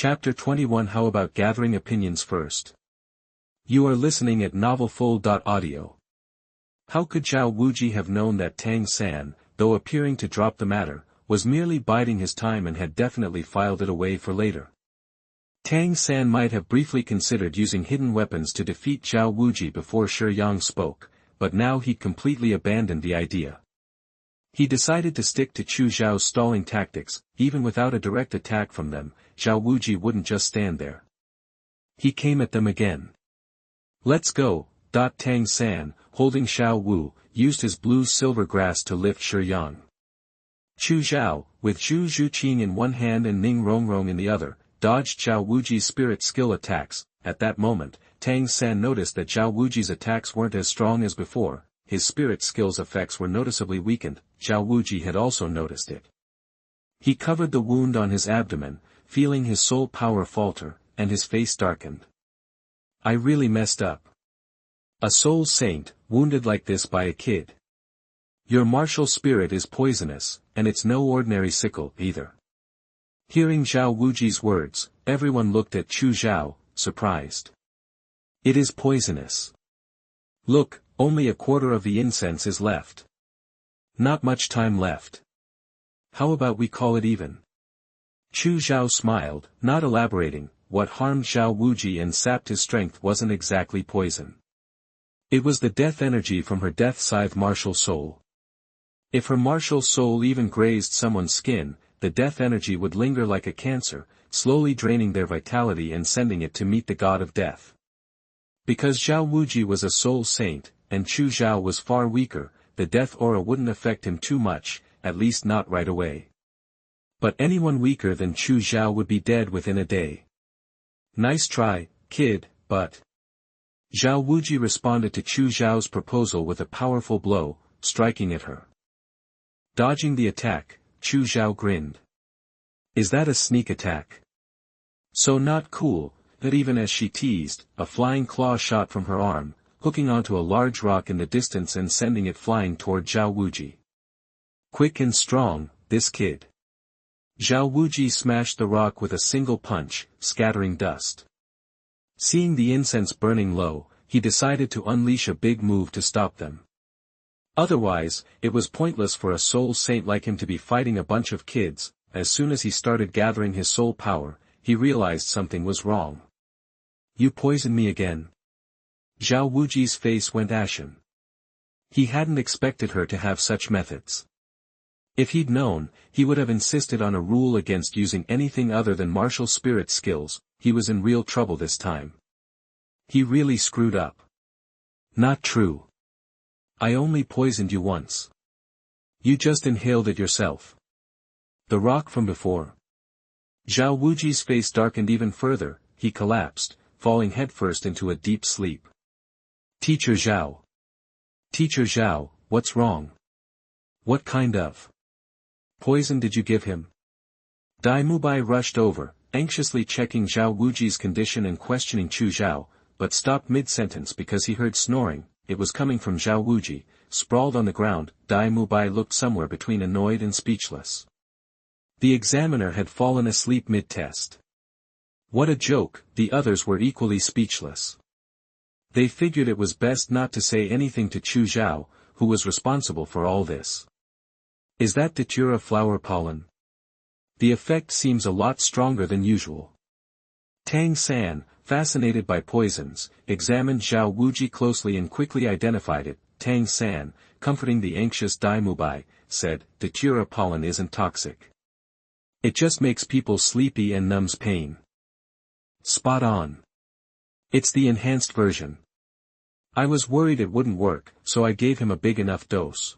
Chapter 21. How about gathering opinions first? You are listening at novelfull.audio. How could Zhao Wuji have known that Tang San, though appearing to drop the matter, was merely biding his time and had definitely filed it away for later? Tang San might have briefly considered using hidden weapons to defeat Zhao Wuji before Shi Yang spoke, but now he'd completely abandoned the idea. He decided to stick to Chu Zhao's stalling tactics. Even without a direct attack from them, Zhao Wuji wouldn't just stand there. He came at them again. "Let's go." Tang San, holding Xiao Wu, used his blue-silver grass to lift Shi Yang. Chu Zhao, with Zhu Zhuqing in one hand and Ning Rongrong in the other, dodged Zhao Wuji's spirit skill attacks. At that moment, Tang San noticed that Zhao Wuji's attacks weren't as strong as before. His spirit skill's effects were noticeably weakened. Zhao Wuji had also noticed it. He covered the wound on his abdomen, feeling his soul power falter, and his face darkened. "I really messed up. A soul saint, wounded like this by a kid. Your martial spirit is poisonous, and it's no ordinary sickle, either." Hearing Zhao Wuji's words, everyone looked at Chu Zhao, surprised. "It is poisonous. Look, only a quarter of the incense is left. Not much time left. How about we call it even?" Chu Zhao smiled, not elaborating. What harmed Zhao Wuji and sapped his strength wasn't exactly poison. It was the death energy from her death scythe martial soul. If her martial soul even grazed someone's skin, the death energy would linger like a cancer, slowly draining their vitality and sending it to meet the god of death. Because Zhao Wuji was a soul saint, and Chu Zhao was far weaker, the death aura wouldn't affect him too much, at least not right away. But anyone weaker than Chu Zhao would be dead within a day. "Nice try, kid, but..." Zhao Wuji responded to Chu Zhao's proposal with a powerful blow, striking at her. Dodging the attack, Chu Zhao grinned. "Is that a sneak attack? So not cool." That even as she teased, a flying claw shot from her arm, hooking onto a large rock in the distance and sending it flying toward Zhao Wuji. Quick and strong, this kid. Zhao Wuji smashed the rock with a single punch, scattering dust. Seeing the incense burning low, he decided to unleash a big move to stop them. Otherwise, it was pointless for a soul saint like him to be fighting a bunch of kids. As soon as he started gathering his soul power, he realized something was wrong. "You poisoned me again." Zhao Wuji's face went ashen. He hadn't expected her to have such methods. If he'd known, he would have insisted on a rule against using anything other than martial spirit skills. He was in real trouble this time. He really screwed up. "Not true. I only poisoned you once. You just inhaled it yourself." "The rock from before." Zhao Wuji's face darkened even further. He collapsed, falling headfirst into a deep sleep. "Teacher Zhao. Teacher Zhao, what's wrong? What kind of poison did you give him?" Dai Mubai rushed over, anxiously checking Zhao Wuji's condition and questioning Chu Zhao, but stopped mid-sentence because he heard snoring. It was coming from Zhao Wuji, sprawled on the ground. Dai Mubai looked somewhere between annoyed and speechless. The examiner had fallen asleep mid-test. What a joke. The others were equally speechless. They figured it was best not to say anything to Chu Zhao, who was responsible for all this. "Is that datura flower pollen? The effect seems a lot stronger than usual." Tang San, fascinated by poisons, examined Zhao Wuji closely and quickly identified it. Tang San, comforting the anxious Dai Mubai, said, "Datura pollen isn't toxic. It just makes people sleepy and numbs pain." Spot on. It's the enhanced version. I was worried it wouldn't work, so I gave him a big enough dose.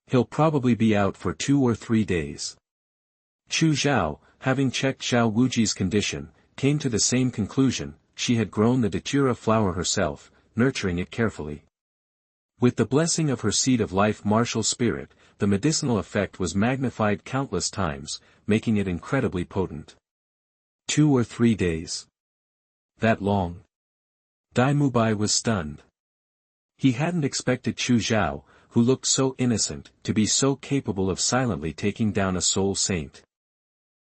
He'll probably be out for 2 or 3 days. Chu Zhao, having checked Zhao Wuji's condition, came to the same conclusion. She had grown the datura flower herself, nurturing it carefully. With the blessing of her seed of life martial spirit, the medicinal effect was magnified countless times, making it incredibly potent. 2 or 3 days. That long? Dai Mubai was stunned. He hadn't expected Chu Zhao, who looked so innocent, to be so capable of silently taking down a soul saint.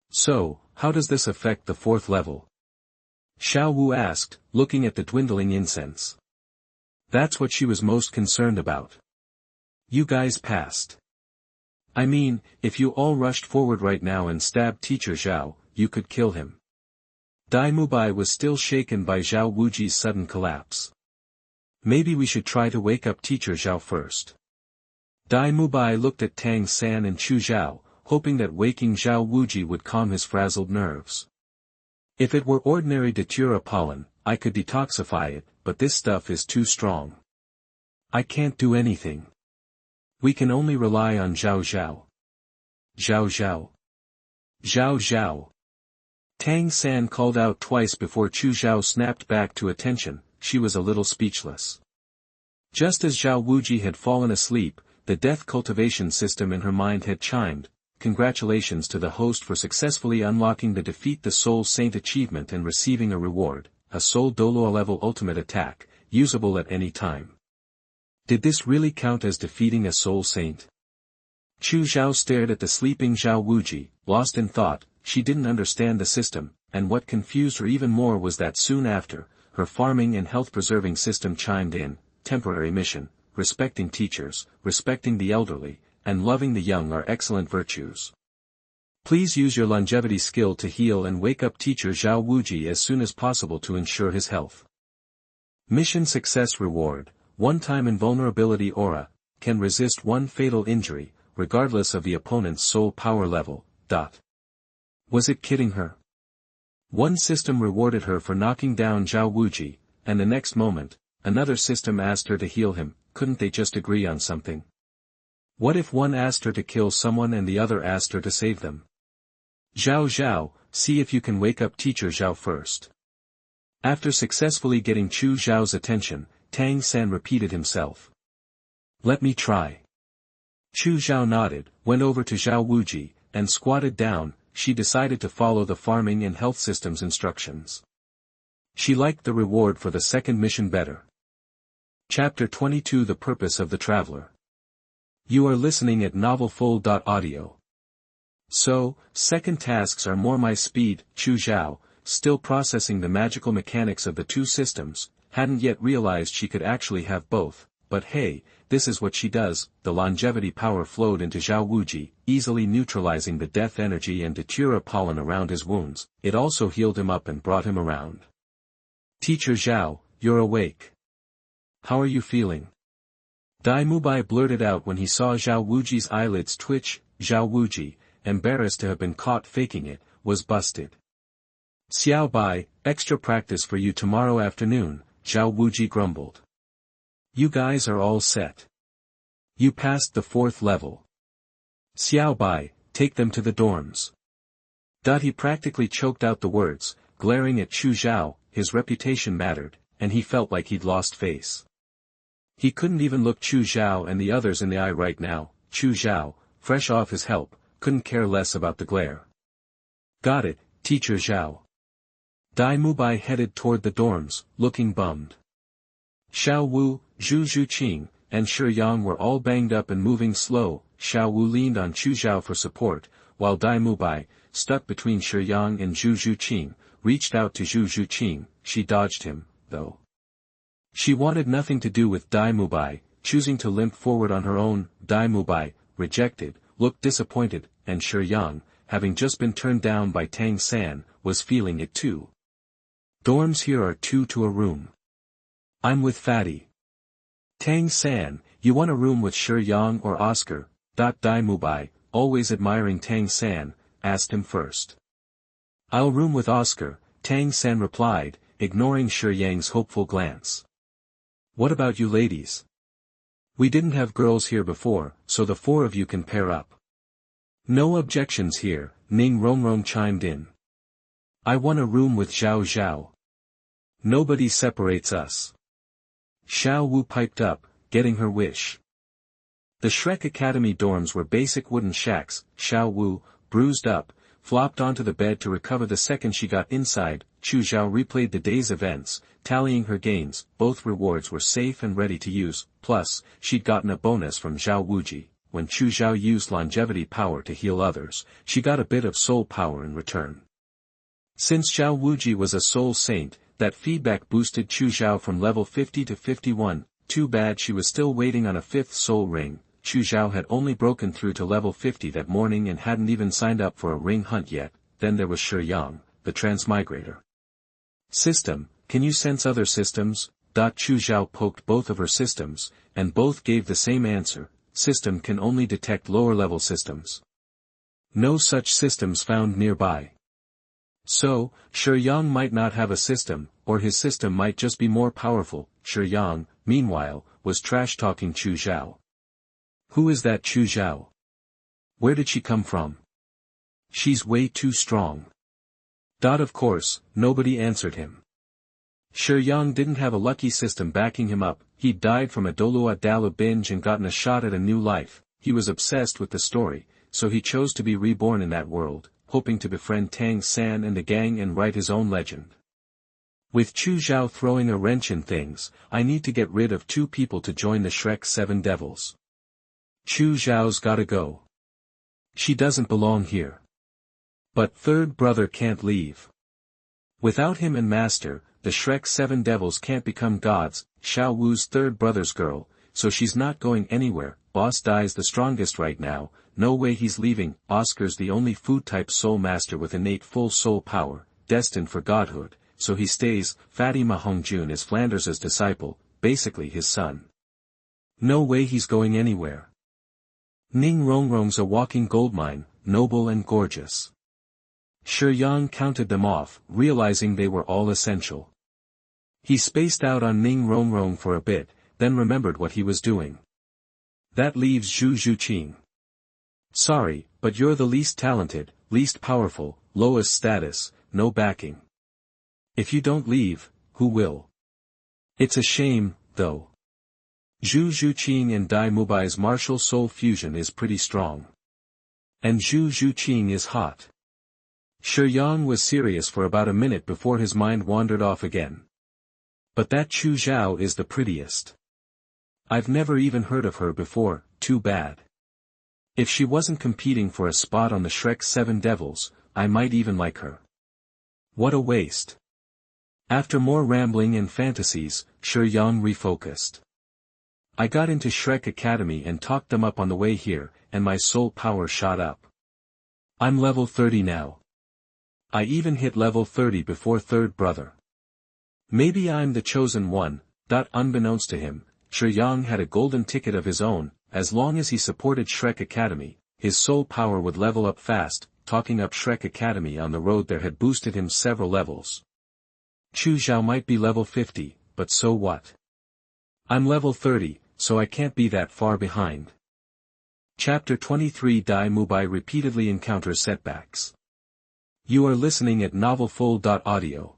"So, How does this affect the 4th level? Xiao Wu asked, looking at the dwindling incense. That's what she was most concerned about. You guys passed. I mean, if you all rushed forward right now and stabbed Teacher Zhao, you could kill him. Dai Mubai was still shaken by Zhao Wuji's sudden collapse. Maybe we should try to wake up Teacher Zhao first. Dai Mubai looked at Tang San and Chu Zhao, hoping that waking Zhao Wuji would calm his frazzled nerves. If it were ordinary datura pollen, I could detoxify it, but this stuff is too strong. I can't do anything. We can only rely on Zhao Zhao. Zhao Zhao. Zhao Zhao. Tang San called out twice before Chu Zhao snapped back to attention. She was a little speechless. Just as Zhao Wuji had fallen asleep, the Death Cultivation System in her mind had chimed. Congratulations to the host for successfully unlocking the Defeat the Soul Saint achievement and receiving a reward, a Soul Douluo level ultimate attack, usable at any time. Did this really count as defeating a Soul Saint? Chu Zhao stared at the sleeping Zhao Wuji, lost in thought. She didn't understand the system, and what confused her even more was that soon after, her farming and health-preserving system chimed in. Temporary mission, respecting teachers, respecting the elderly, and loving the young are excellent virtues. Please use your longevity skill to heal and wake up Teacher Zhao Wuji as soon as possible to ensure his health. Mission success reward, one-time invulnerability aura, can resist 1 fatal injury, regardless of the opponent's soul power level. Was it kidding her? One system rewarded her for knocking down Zhao Wuji, and the next moment, another system asked her to heal him. Couldn't they just agree on something? What if one asked her to kill someone and the other asked her to save them? Zhao Zhao, see if you can wake up Teacher Zhao first. After successfully getting Chu Zhao's attention, Tang San repeated himself. Let me try. Chu Zhao nodded, went over to Zhao Wuji, and squatted down. She decided to follow the farming and health system's instructions. She liked the reward for the second mission better. Chapter 22 The Purpose of the Traveler. You are listening at novelfull.audio. So, second tasks are more my speed. Chu Zhao, still processing the magical mechanics of the two systems, hadn't yet realized she could actually have both, but hey, this is what she does. The longevity power flowed into Zhao Wuji, easily neutralizing the death energy and datura pollen around his wounds. It also healed him up and brought him around. Teacher Zhao, you're awake. How are you feeling? Dai Mubai blurted out when he saw Zhao Wuji's eyelids twitch. Zhao Wuji, embarrassed to have been caught faking it, was busted. Xiao Bai, extra practice for you tomorrow afternoon, Zhao Wuji grumbled. You guys are all set. You passed the 4th level. Xiao Bai, take them to the dorms. He practically choked out the words, glaring at Chu Zhao. His reputation mattered, and he felt like he'd lost face. He couldn't even look Chu Zhao and the others in the eye right now. Chu Zhao, fresh off his help, couldn't care less about the glare. Got it, Teacher Zhao. Dai Mubai headed toward the dorms, looking bummed. Xiao Wu, Zhu Zhuqing, and Shi Yang were all banged up and moving slow. Xiao Wu leaned on Chu Zhao for support, while Dai Mubai, stuck between Shi Yang and Zhu Zhuqing, reached out to Zhu Zhuqing. She dodged him, though. She wanted nothing to do with Dai Mubai, choosing to limp forward on her own. Dai Mubai, rejected, looked disappointed, and Shi Yang, having just been turned down by Tang San, was feeling it too. Dorms here are 2 to a room. I'm with Fatty. Tang San, you want a room with Shi Yang or Oscar? Dai Mubai, always admiring Tang San, asked him first. I'll room with Oscar, Tang San replied, ignoring Shi Yang's hopeful glance. What about you ladies? We didn't have girls here before, so the 4 of you can pair up. No objections here, Ning Rongrong chimed in. I want a room with Zhao Zhao. Nobody separates us. Xiao Wu piped up, getting her wish. The Shrek Academy dorms were basic wooden shacks. Xiao Wu, bruised up, flopped onto the bed to recover the second she got inside. Chu Zhao replayed the day's events, tallying her gains. Both rewards were safe and ready to use, plus, she'd gotten a bonus from Zhao Wuji. When Chu Zhao used longevity power to heal others, she got a bit of soul power in return. Since Zhao Wuji was a soul saint, that feedback boosted Chu Zhao from level 50 to 51, too bad she was still waiting on a 5th soul ring. Chu Zhao had only broken through to level 50 that morning and hadn't even signed up for a ring hunt yet. Then there was Shi Yang, the transmigrator. System, can you sense other systems? Chu Zhao poked both of her systems, and both gave the same answer: system can only detect lower-level systems. No such systems found nearby. So, Shi Yang might not have a system, or his system might just be more powerful. Shi Yang, meanwhile, was trash-talking Chu Zhao. Who is that Chu Zhao? Where did she come from? She's way too strong. Of course, nobody answered him. Shi Yang didn't have a lucky system backing him up. He'd died from a Douluo binge and gotten a shot at a new life. He was obsessed with the story, so he chose to be reborn in that world, hoping to befriend Tang San and the gang and write his own legend. With Chu Zhao throwing a wrench in things, I need to get rid of 2 people to join the Shrek 7 Devils. Chu Zhao's gotta go. She doesn't belong here. But third brother can't leave. Without him and Master, the Shrek 7 Devils can't become gods. Xiao Wu's third brother's girl, so she's not going anywhere. Boss Dai's the strongest right now, no way he's leaving. Oscar's the only food-type soul master with innate full soul power, destined for godhood, so he stays. Fatima Hongjun is Flanders' disciple, basically his son. No way he's going anywhere. Ning Rongrong's a walking goldmine, noble and gorgeous. Shi Yang counted them off, realizing they were all essential. He spaced out on Ning Rongrong for a bit, then remembered what he was doing. That leaves Zhu Zhuqing. Sorry, but you're the least talented, least powerful, lowest status, no backing. If you don't leave, who will? It's a shame, though. Zhu Zhuqing and Dai Mubai's martial soul fusion is pretty strong. And Zhu Zhuqing is hot. Shi Yang was serious for about a minute before his mind wandered off again. But that Chu Zhao is the prettiest. I've never even heard of her before. Too bad. If she wasn't competing for a spot on the Shrek 7 Devils, I might even like her. What a waste. After more rambling and fantasies, Shi Yang refocused. I got into Shrek Academy and talked them up on the way here, and my soul power shot up. I'm level 30 now. I even hit level 30 before third brother. Maybe I'm the chosen one. Unbeknownst to him, Shi Yang had a golden ticket of his own. As long as he supported Shrek Academy, his soul power would level up fast. Talking up Shrek Academy on the road there had boosted him several levels. Chu Zhao might be level 50, but so what? I'm level 30, so I can't be that far behind. Chapter 23 Dai Mubai repeatedly encounters setbacks. You are listening at novelfull.audio.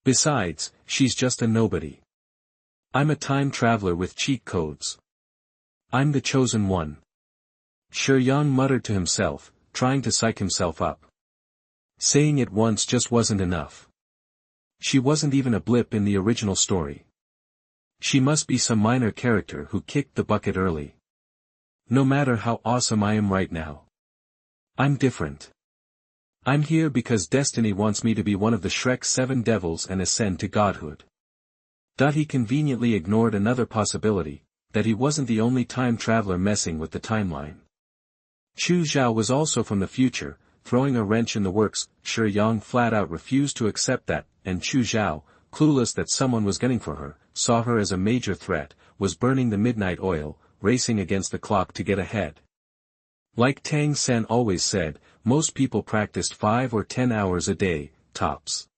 Besides, she's just a nobody. I'm a time traveler with cheat codes. I'm the chosen one. Shi Yang muttered to himself, trying to psych himself up. Saying it once just wasn't enough. She wasn't even a blip in the original story. She must be some minor character who kicked the bucket early. No matter how awesome I am right now. I'm different. I'm here because destiny wants me to be one of the Shrek 7 Devils and ascend to godhood. He conveniently ignored another possibility, that he wasn't the only time traveler messing with the timeline. Chu Zhao was also from the future, throwing a wrench in the works. Shi Yang flat out refused to accept that, and Chu Zhao, clueless that someone was gunning for her, saw her as a major threat, was burning the midnight oil, racing against the clock to get ahead. Like Tang San always said, most people practiced 5 or 10 hours a day, tops.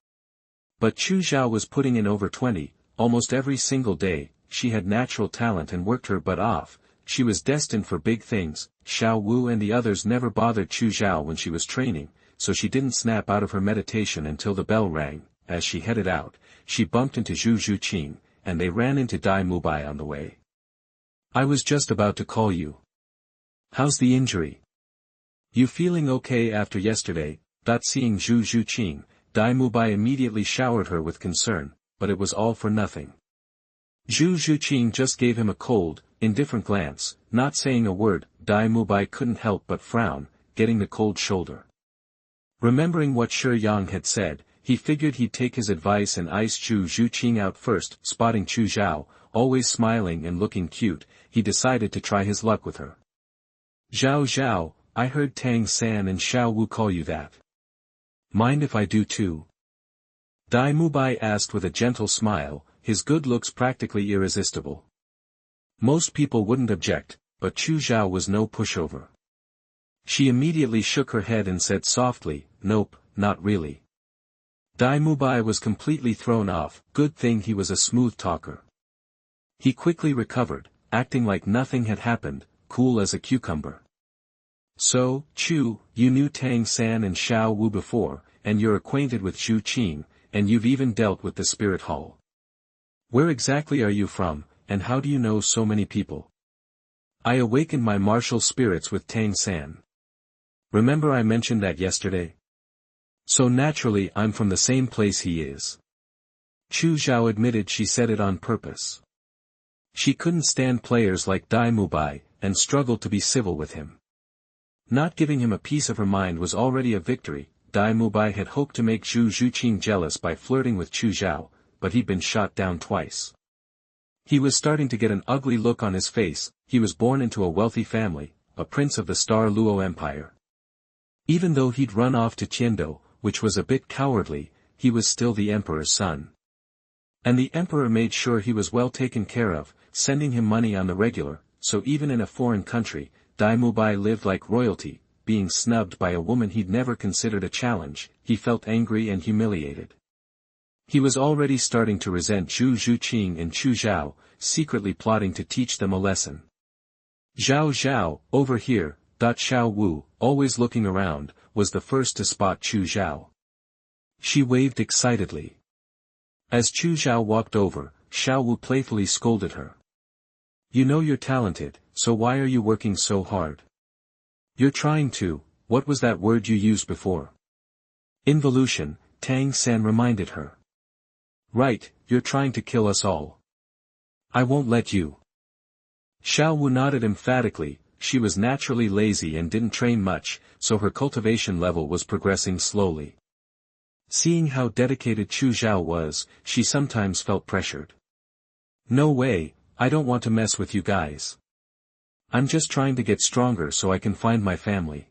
But Chu Zhao was putting in over 20, almost every single day. She had natural talent and worked her butt off. She was destined for big things. Xiao Wu and the others never bothered Chu Zhao when she was training, so she didn't snap out of her meditation until the bell rang. As she headed out, she bumped into Zhu Zhuqing, and they ran into Dai Mubai on the way. I was just about to call you. How's the injury? You feeling okay after yesterday? Seeing Zhu Zhuqing, Dai Mubai immediately showered her with concern, but it was all for nothing. Zhu Zhuqing just gave him a cold, indifferent glance, not saying a word. Dai Mubai couldn't help but frown, getting the cold shoulder. Remembering what Shi Yang had said, he figured he'd take his advice and ice Chu Zhuqing out first. Spotting Chu Zhao, always smiling and looking cute, he decided to try his luck with her. "Zhao Zhao, I heard Tang San and Xiao Wu call you that. Mind if I do too?" Dai Mubai asked with a gentle smile, his good looks practically irresistible. Most people wouldn't object, but Chu Zhao was no pushover. She immediately shook her head and said softly, "Nope, not really." Dai Mubai was completely thrown off. Good thing he was a smooth talker. He quickly recovered, acting like nothing had happened, cool as a cucumber. "So, Chu, you knew Tang San and Xiao Wu before, and you're acquainted with Zhu Qing, and you've even dealt with the spirit hall. Where exactly are you from, and how do you know so many people?" "I awakened my martial spirits with Tang San. Remember I mentioned that yesterday? So naturally I'm from the same place he is." Chu Zhao admitted she said it on purpose. She couldn't stand players like Dai Mubai, and struggled to be civil with him. Not giving him a piece of her mind was already a victory. Dai Mubai had hoped to make Zhu Zhuqing jealous by flirting with Chu Zhao, but he'd been shot down twice. He was starting to get an ugly look on his face. He was born into a wealthy family, a prince of the Star Luo Empire. Even though he'd run off to Qiando, which was a bit cowardly, he was still the emperor's son. And the emperor made sure he was well taken care of, sending him money on the regular, so even in a foreign country, Dai Mubai lived like royalty. Being snubbed by a woman he'd never considered a challenge, he felt angry and humiliated. He was already starting to resent Zhu Zhuqing and Chu Zhao, secretly plotting to teach them a lesson. "Zhao Zhao, over here." Xiao Wu, always looking around, was the first to spot Chu Zhao. She waved excitedly. As Chu Zhao walked over, Xiao Wu playfully scolded her. "You know you're talented, so why are you working so hard? You're trying to, what was that word you used before?" "Involution," Tang San reminded her. "Right, you're trying to kill us all. I won't let you." Xiao Wu nodded emphatically. She was naturally lazy and didn't train much, so her cultivation level was progressing slowly. Seeing how dedicated Chu Zhao was, she sometimes felt pressured. "No way, I don't want to mess with you guys. I'm just trying to get stronger so I can find my family.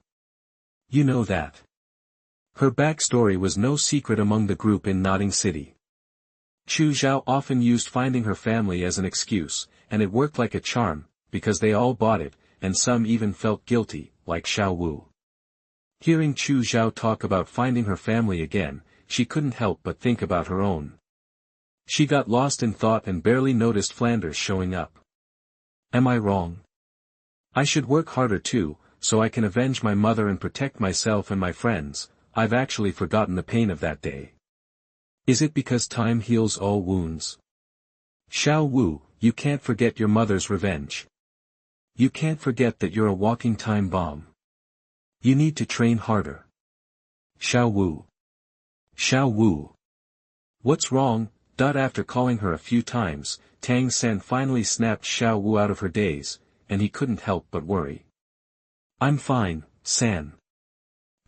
You know that." Her backstory was no secret among the group in Nodding City. Chu Zhao often used finding her family as an excuse, and it worked like a charm, because they all bought it, and some even felt guilty, like Xiao Wu. Hearing Chu Zhao talk about finding her family again, she couldn't help but think about her own. She got lost in thought and barely noticed Flanders showing up. Am I wrong? I should work harder too, so I can avenge my mother and protect myself and my friends. I've actually forgotten the pain of that day. Is it because time heals all wounds? Xiao Wu, you can't forget your mother's revenge. You can't forget that you're a walking time bomb. You need to train harder. Xiao Wu. Xiao Wu. What's wrong? After calling her a few times, Tang San finally snapped Xiao Wu out of her daze, and he couldn't help but worry. I'm fine, San.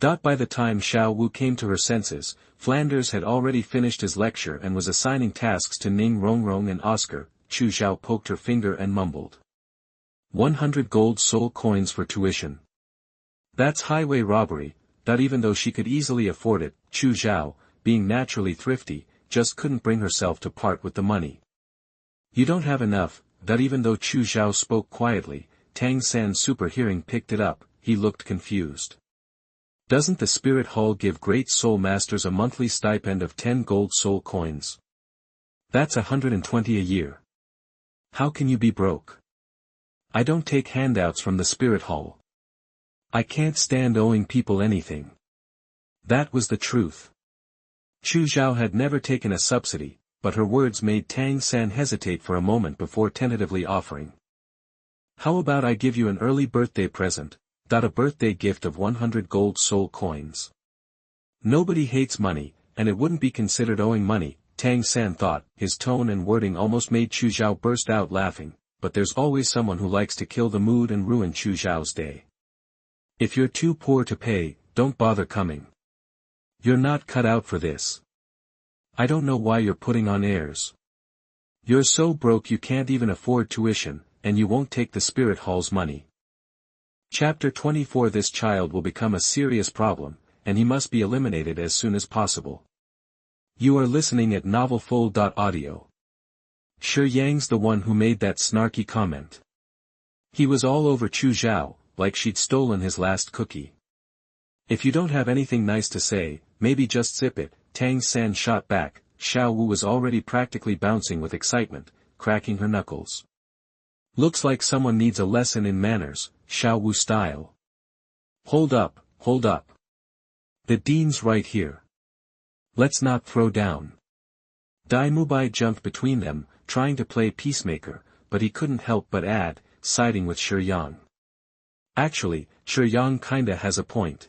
By the time Xiao Wu came to her senses, Flanders had already finished his lecture and was assigning tasks to Ning Rongrong and Oscar. Chu Zhao poked her finger and mumbled. 100 gold soul coins for tuition. That's highway robbery. Even though she could easily afford it, Chu Zhao, being naturally thrifty, just couldn't bring herself to part with the money. You don't have enough. Even though Chu Zhao spoke quietly, Tang San's super hearing picked it up. He looked confused. Doesn't the Spirit Hall give great soul masters a monthly stipend of 10 gold soul coins? That's 120 a year. How can you be broke? I don't take handouts from the Spirit Hall. I can't stand owing people anything. That was the truth. Chu Zhao had never taken a subsidy, but her words made Tang San hesitate for a moment before tentatively offering. How about I give you an early birthday present? A birthday gift of 100 gold soul coins. Nobody hates money, and it wouldn't be considered owing money, Tang San thought. His tone and wording almost made Chu Zhao burst out laughing, but there's always someone who likes to kill the mood and ruin Chu Zhao's day. If you're too poor to pay, don't bother coming. You're not cut out for this. I don't know why you're putting on airs. You're so broke you can't even afford tuition, and you won't take the spirit hall's money. Chapter 24. This child will become a serious problem, and he must be eliminated as soon as possible. You are listening at novelfull.audio. Shi Yang's the one who made that snarky comment. He was all over Chu Zhao, like she'd stolen his last cookie. If you don't have anything nice to say, maybe just zip it, Tang San shot back. Xiao Wu was already practically bouncing with excitement, cracking her knuckles. Looks like someone needs a lesson in manners, Xiao Wu style. Hold up, hold up. The dean's right here. Let's not throw down. Dai Mubai jumped between them, trying to play peacemaker, but he couldn't help but add, siding with Shi Yang. Actually, Shi Yang kinda has a point.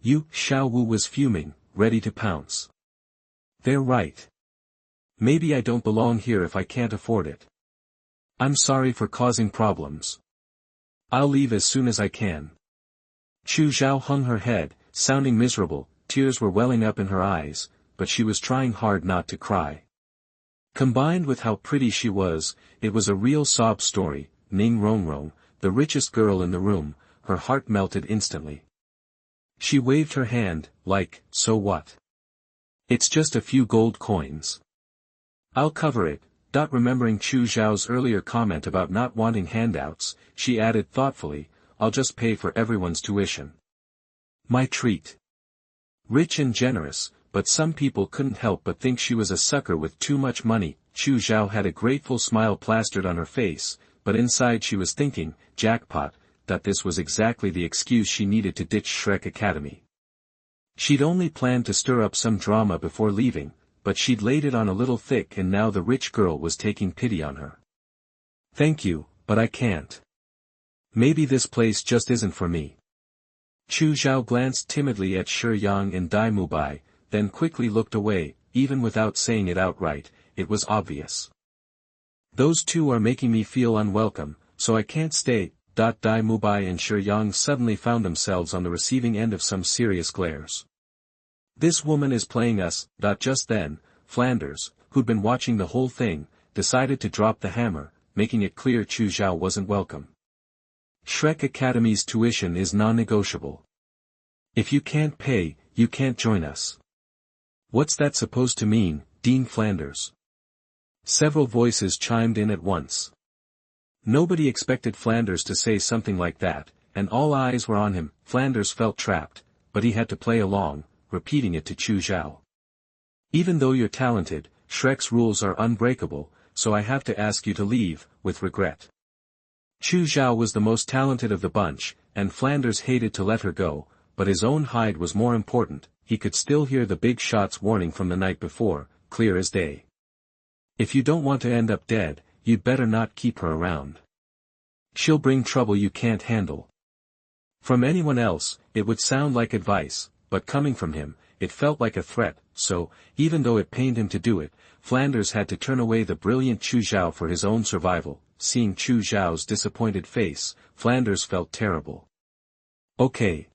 Xiao Wu was fuming, ready to pounce. They're right. Maybe I don't belong here if I can't afford it. I'm sorry for causing problems. I'll leave as soon as I can. Chu Zhao hung her head, sounding miserable. Tears were welling up in her eyes, but she was trying hard not to cry. Combined with how pretty she was, it was a real sob story. Ning Rongrong, the richest girl in the room, her heart melted instantly. She waved her hand, like, so what? It's just a few gold coins. I'll cover it. Remembering Chu Zhao's earlier comment about not wanting handouts, she added thoughtfully, I'll just pay for everyone's tuition. My treat. Rich and generous, but some people couldn't help but think she was a sucker with too much money. Chu Zhao had a grateful smile plastered on her face, but inside she was thinking, jackpot, that this was exactly the excuse she needed to ditch Shrek Academy. She'd only planned to stir up some drama before leaving, but she'd laid it on a little thick and now the rich girl was taking pity on her. Thank you, but I can't. Maybe this place just isn't for me. Chu Zhao glanced timidly at Shi Yang and Dai Mubai, then quickly looked away, even without saying it outright, it was obvious. Those two are making me feel unwelcome, so I can't stay. Dai Mubai and Shi Yang suddenly found themselves on the receiving end of some serious glares. This woman is playing us. Just then, Flanders, who'd been watching the whole thing, decided to drop the hammer, making it clear Chu Zhao wasn't welcome. Shrek Academy's tuition is non-negotiable. If you can't pay, you can't join us. What's that supposed to mean, Dean Flanders? Several voices chimed in at once. Nobody expected Flanders to say something like that, and all eyes were on him. Flanders felt trapped, but he had to play along, repeating it to Chu Zhao. Even though you're talented, Shrek's rules are unbreakable, so I have to ask you to leave, with regret. Chu Zhao was the most talented of the bunch, and Flanders hated to let her go, but his own hide was more important. He could still hear the big shots warning from the night before, clear as day. If you don't want to end up dead, you'd better not keep her around. She'll bring trouble you can't handle. From anyone else, it would sound like advice, but coming from him, it felt like a threat, so, even though it pained him to do it, Flanders had to turn away the brilliant Chu Zhao for his own survival. Seeing Chu Zhao's disappointed face, Flanders felt terrible. Okay.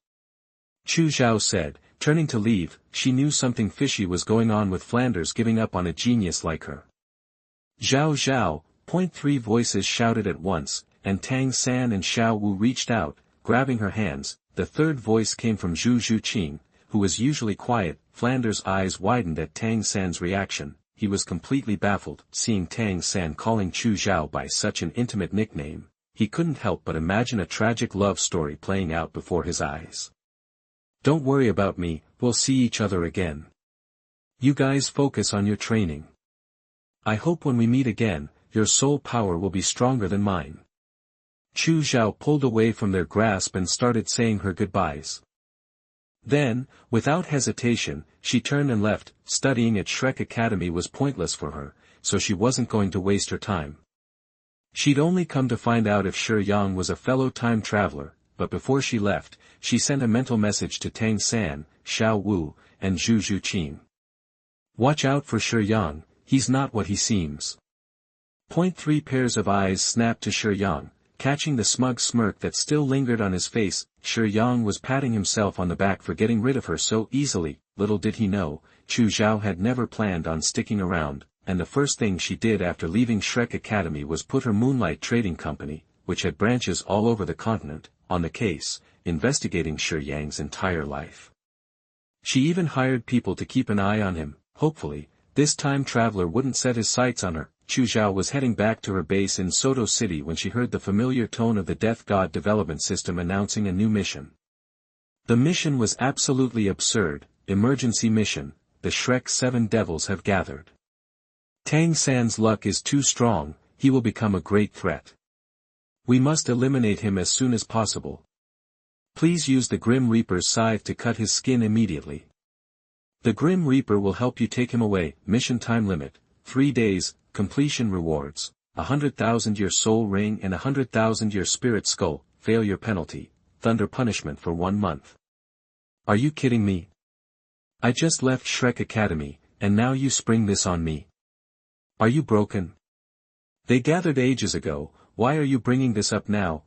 Chu Zhao said, turning to leave. She knew something fishy was going on with Flanders giving up on a genius like her. Zhao Zhao, .3 voices shouted at once, and Tang San and Xiao Wu reached out, grabbing her hands. The third voice came from Zhu Zhuqing, who was usually quiet. Flanders' eyes widened at Tang San's reaction. He was completely baffled, seeing Tang San calling Chu Zhao by such an intimate nickname. He couldn't help but imagine a tragic love story playing out before his eyes. Don't worry about me, we'll see each other again. You guys focus on your training. I hope when we meet again, your soul power will be stronger than mine. Chu Zhao pulled away from their grasp and started saying her goodbyes. Then, without hesitation, she turned and left. Studying at Shrek Academy was pointless for her, so she wasn't going to waste her time. She'd only come to find out if Shi Yang was a fellow time traveler, but before she left, she sent a mental message to Tang San, Xiao Wu, and Zhu Zhuqing. Watch out for Shi Yang, he's not what he seems. 3 pairs of eyes snapped to Shi Yang, catching the smug smirk that still lingered on his face. Shi Yang was patting himself on the back for getting rid of her so easily. little did he know, Chu Zhao had never planned on sticking around, and the first thing she did after leaving Shrek Academy was put her Moonlight Trading Company, which had branches all over the continent, on the case, investigating Shi Yang's entire life. She even hired people to keep an eye on him. Hopefully, this time traveler wouldn't set his sights on her. Chu Zhao was heading back to her base in Soto City when she heard the familiar tone of the Death God Development System announcing a new mission. The mission was absolutely absurd. Emergency mission, the Shrek 7 devils have gathered. Tang San's luck is too strong, he will become a great threat. We must eliminate him as soon as possible. Please use the Grim Reaper's scythe to cut his skin immediately. The Grim Reaper will help you take him away. Mission time limit, 3 days, completion rewards, 100,000 year soul ring and 100,000 year spirit skull, failure penalty, thunder punishment for 1 month. Are you kidding me? I just left Shrek Academy, and now you spring this on me. Are you broken? They gathered ages ago, why are you bringing this up now?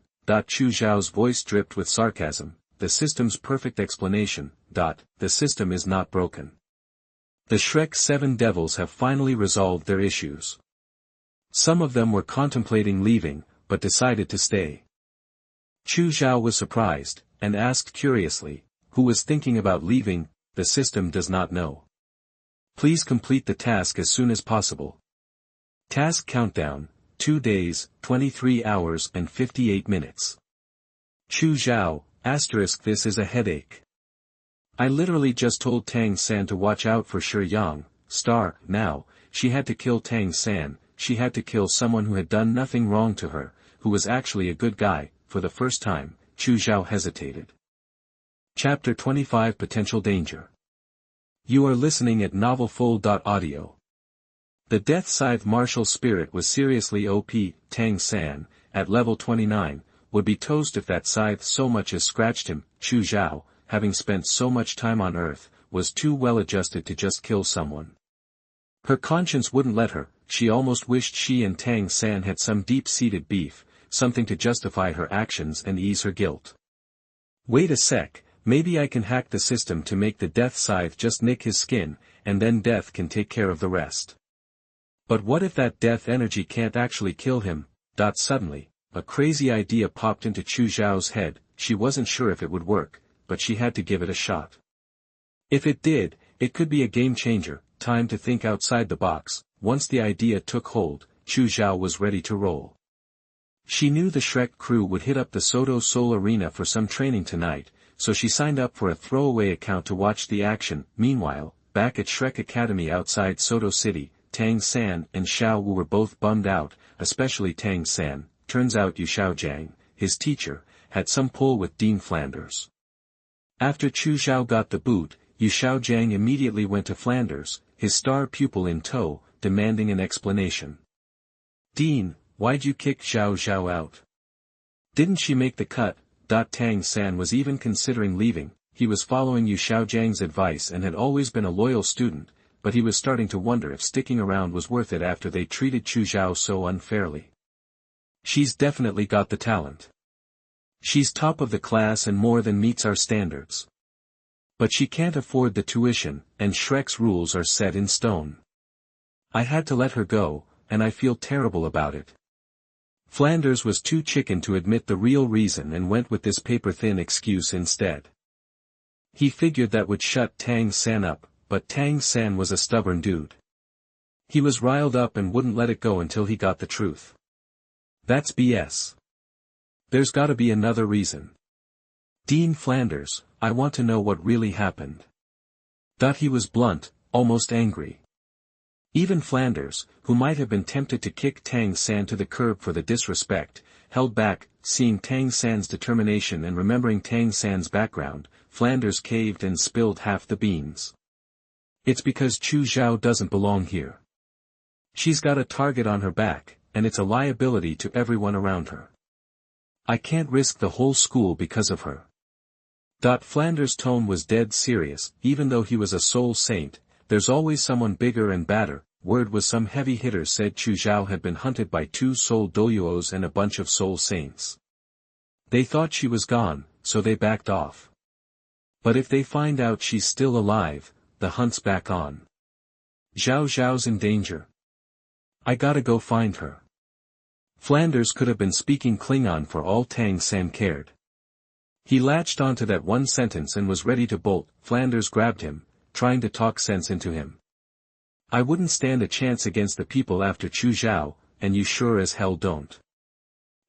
Chu Zhao's voice dripped with sarcasm. The system's perfect explanation. The system is not broken. The Shrek 7 devils have finally resolved their issues. Some of them were contemplating leaving, but decided to stay. Chu Zhao was surprised, and asked curiously, who was thinking about leaving? The system does not know. Please complete the task as soon as possible. Task countdown, 2 days, 23 hours and 58 minutes. Chu Zhao, asterisk this is a headache. I literally just told Tang San to watch out for Shi Yang, star, now, she had to kill Tang San, she had to kill someone who had done nothing wrong to her, who was actually a good guy. For the first time, Chu Zhao hesitated. Chapter 25 Potential Danger. You are listening at novelfull.audio. The Death Scythe martial spirit was seriously OP. Tang San, at level 29, would be toast if that scythe so much as scratched him. Chu Zhao, having spent so much time on Earth, was too well adjusted to just kill someone. Her conscience wouldn't let her. She almost wished she and Tang San had some deep-seated beef, something to justify her actions and ease her guilt. Wait a sec, maybe I can hack the system to make the Death Scythe just nick his skin, and then death can take care of the rest. But what if that death energy can't actually kill him? Suddenly, a crazy idea popped into Chu Zhao's head. She wasn't sure if it would work, but she had to give it a shot. If it did, it could be a game changer. Time to think outside the box. Once the idea took hold, Chu Zhao was ready to roll. She knew the Shrek crew would hit up the Soto Sol Arena for some training tonight, so she signed up for a throwaway account to watch the action. Meanwhile, back at Shrek Academy outside Soto City, Tang San and Xiao Wu were both bummed out, especially Tang San. Turns out Yu Xiaojiang, his teacher, had some pull with Dean Flanders. After Chu Zhao got the boot, Yu Xiaojiang immediately went to Flanders, his star pupil in tow, demanding an explanation. Dean, why'd you kick Xiao Zhao out? Didn't she make the cut? Tang San was even considering leaving. He was following Yu Xiaojiang's advice and had always been a loyal student, but he was starting to wonder if sticking around was worth it after they treated Chu Zhao so unfairly. She's definitely got the talent. She's top of the class and more than meets our standards. But she can't afford the tuition, and Shrek's rules are set in stone. I had to let her go, and I feel terrible about it. Flanders was too chicken to admit the real reason and went with this paper-thin excuse instead. He figured that would shut Tang San up, but Tang San was a stubborn dude. He was riled up and wouldn't let it go until he got the truth. That's BS. There's gotta be another reason. Dean Flanders, I want to know what really happened. He was blunt, almost angry. Even Flanders, who might have been tempted to kick Tang San to the curb for the disrespect, held back. Seeing Tang San's determination and remembering Tang San's background, Flanders caved and spilled half the beans. It's because Chu Zhao doesn't belong here. She's got a target on her back, and it's a liability to everyone around her. I can't risk the whole school because of her. Flanders' tone was dead serious. Even though he was a soul saint, there's always someone bigger and badder. Word was some heavy hitter said Chu Zhao had been hunted by 2 soul douluos and a bunch of soul saints. They thought she was gone, so they backed off. But if they find out she's still alive, the hunt's back on. Zhao Zhao's in danger. I gotta go find her. Flanders could have been speaking Klingon for all Tang San cared. He latched onto that one sentence and was ready to bolt. Flanders grabbed him, trying to talk sense into him. I wouldn't stand a chance against the people after Chu Zhao, and you sure as hell don't.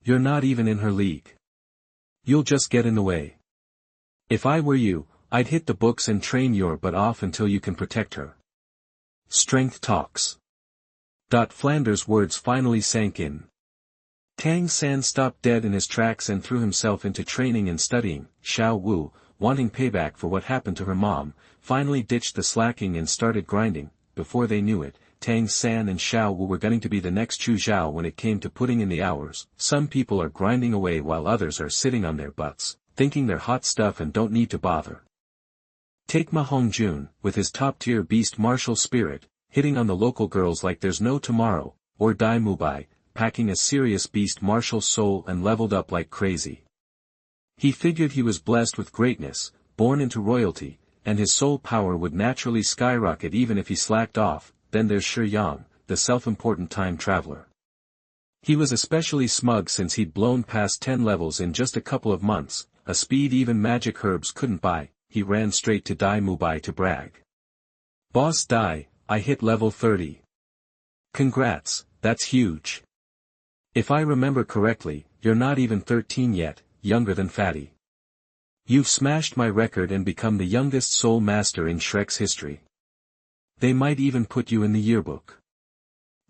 You're not even in her league. You'll just get in the way. If I were you, I'd hit the books and train your butt off until you can protect her. Strength talks. Flanders' words finally sank in. Tang San stopped dead in his tracks and threw himself into training and studying. Xiao Wu, wanting payback for what happened to her mom, finally ditched the slacking and started grinding. Before they knew it, Tang San and Xiao Wu were going to be the next Chu Zhao when it came to putting in the hours. Some people are grinding away while others are sitting on their butts, thinking they're hot stuff and don't need to bother. Take Ma Hongjun, with his top-tier beast martial spirit, hitting on the local girls like there's no tomorrow, or Dai Mubai, packing a serious beast martial soul and leveled up like crazy. He figured he was blessed with greatness, born into royalty, and his soul power would naturally skyrocket even if he slacked off. Then there's Shi Yang, the self-important time traveler. He was especially smug since he'd blown past 10 levels in just a couple of months, a speed even magic herbs couldn't buy. He ran straight to Dai Mubai to brag. Boss Dai, I hit level 30. Congrats, that's huge. If I remember correctly, you're not even 13 yet, younger than Fatty. You've smashed my record and become the youngest soul master in Shrek's history. They might even put you in the yearbook.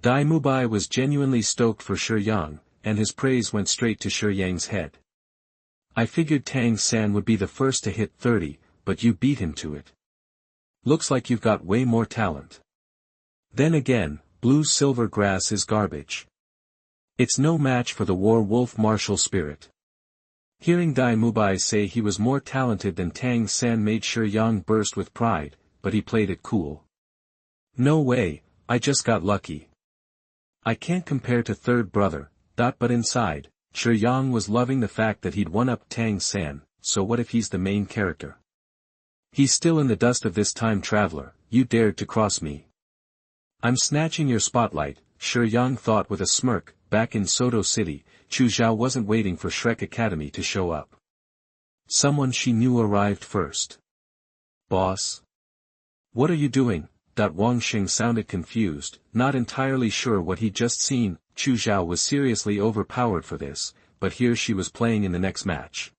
Dai Mubai was genuinely stoked for Shi Yang, and his praise went straight to Shi Yang's head. I figured Tang San would be the first to hit 30, but you beat him to it. Looks like you've got way more talent. Then again, blue-silver grass is garbage. It's no match for the war wolf martial spirit. Hearing Dai Mubai say he was more talented than Tang San made Shi Yang burst with pride, but he played it cool. No way, I just got lucky. I can't compare to third brother, but inside, Shi Yang was loving the fact that he'd one-up Tang San, so what if he's the main character? He's still in the dust of this time traveler, you dared to cross me. I'm snatching your spotlight, Shi Yang thought with a smirk. Back in Soto City, Chu Zhao wasn't waiting for Shrek Academy to show up. Someone she knew arrived first. Boss? What are you doing? Wang Xing sounded confused, not entirely sure what he'd just seen. Chu Zhao was seriously overpowered for this, but here she was playing in the next match.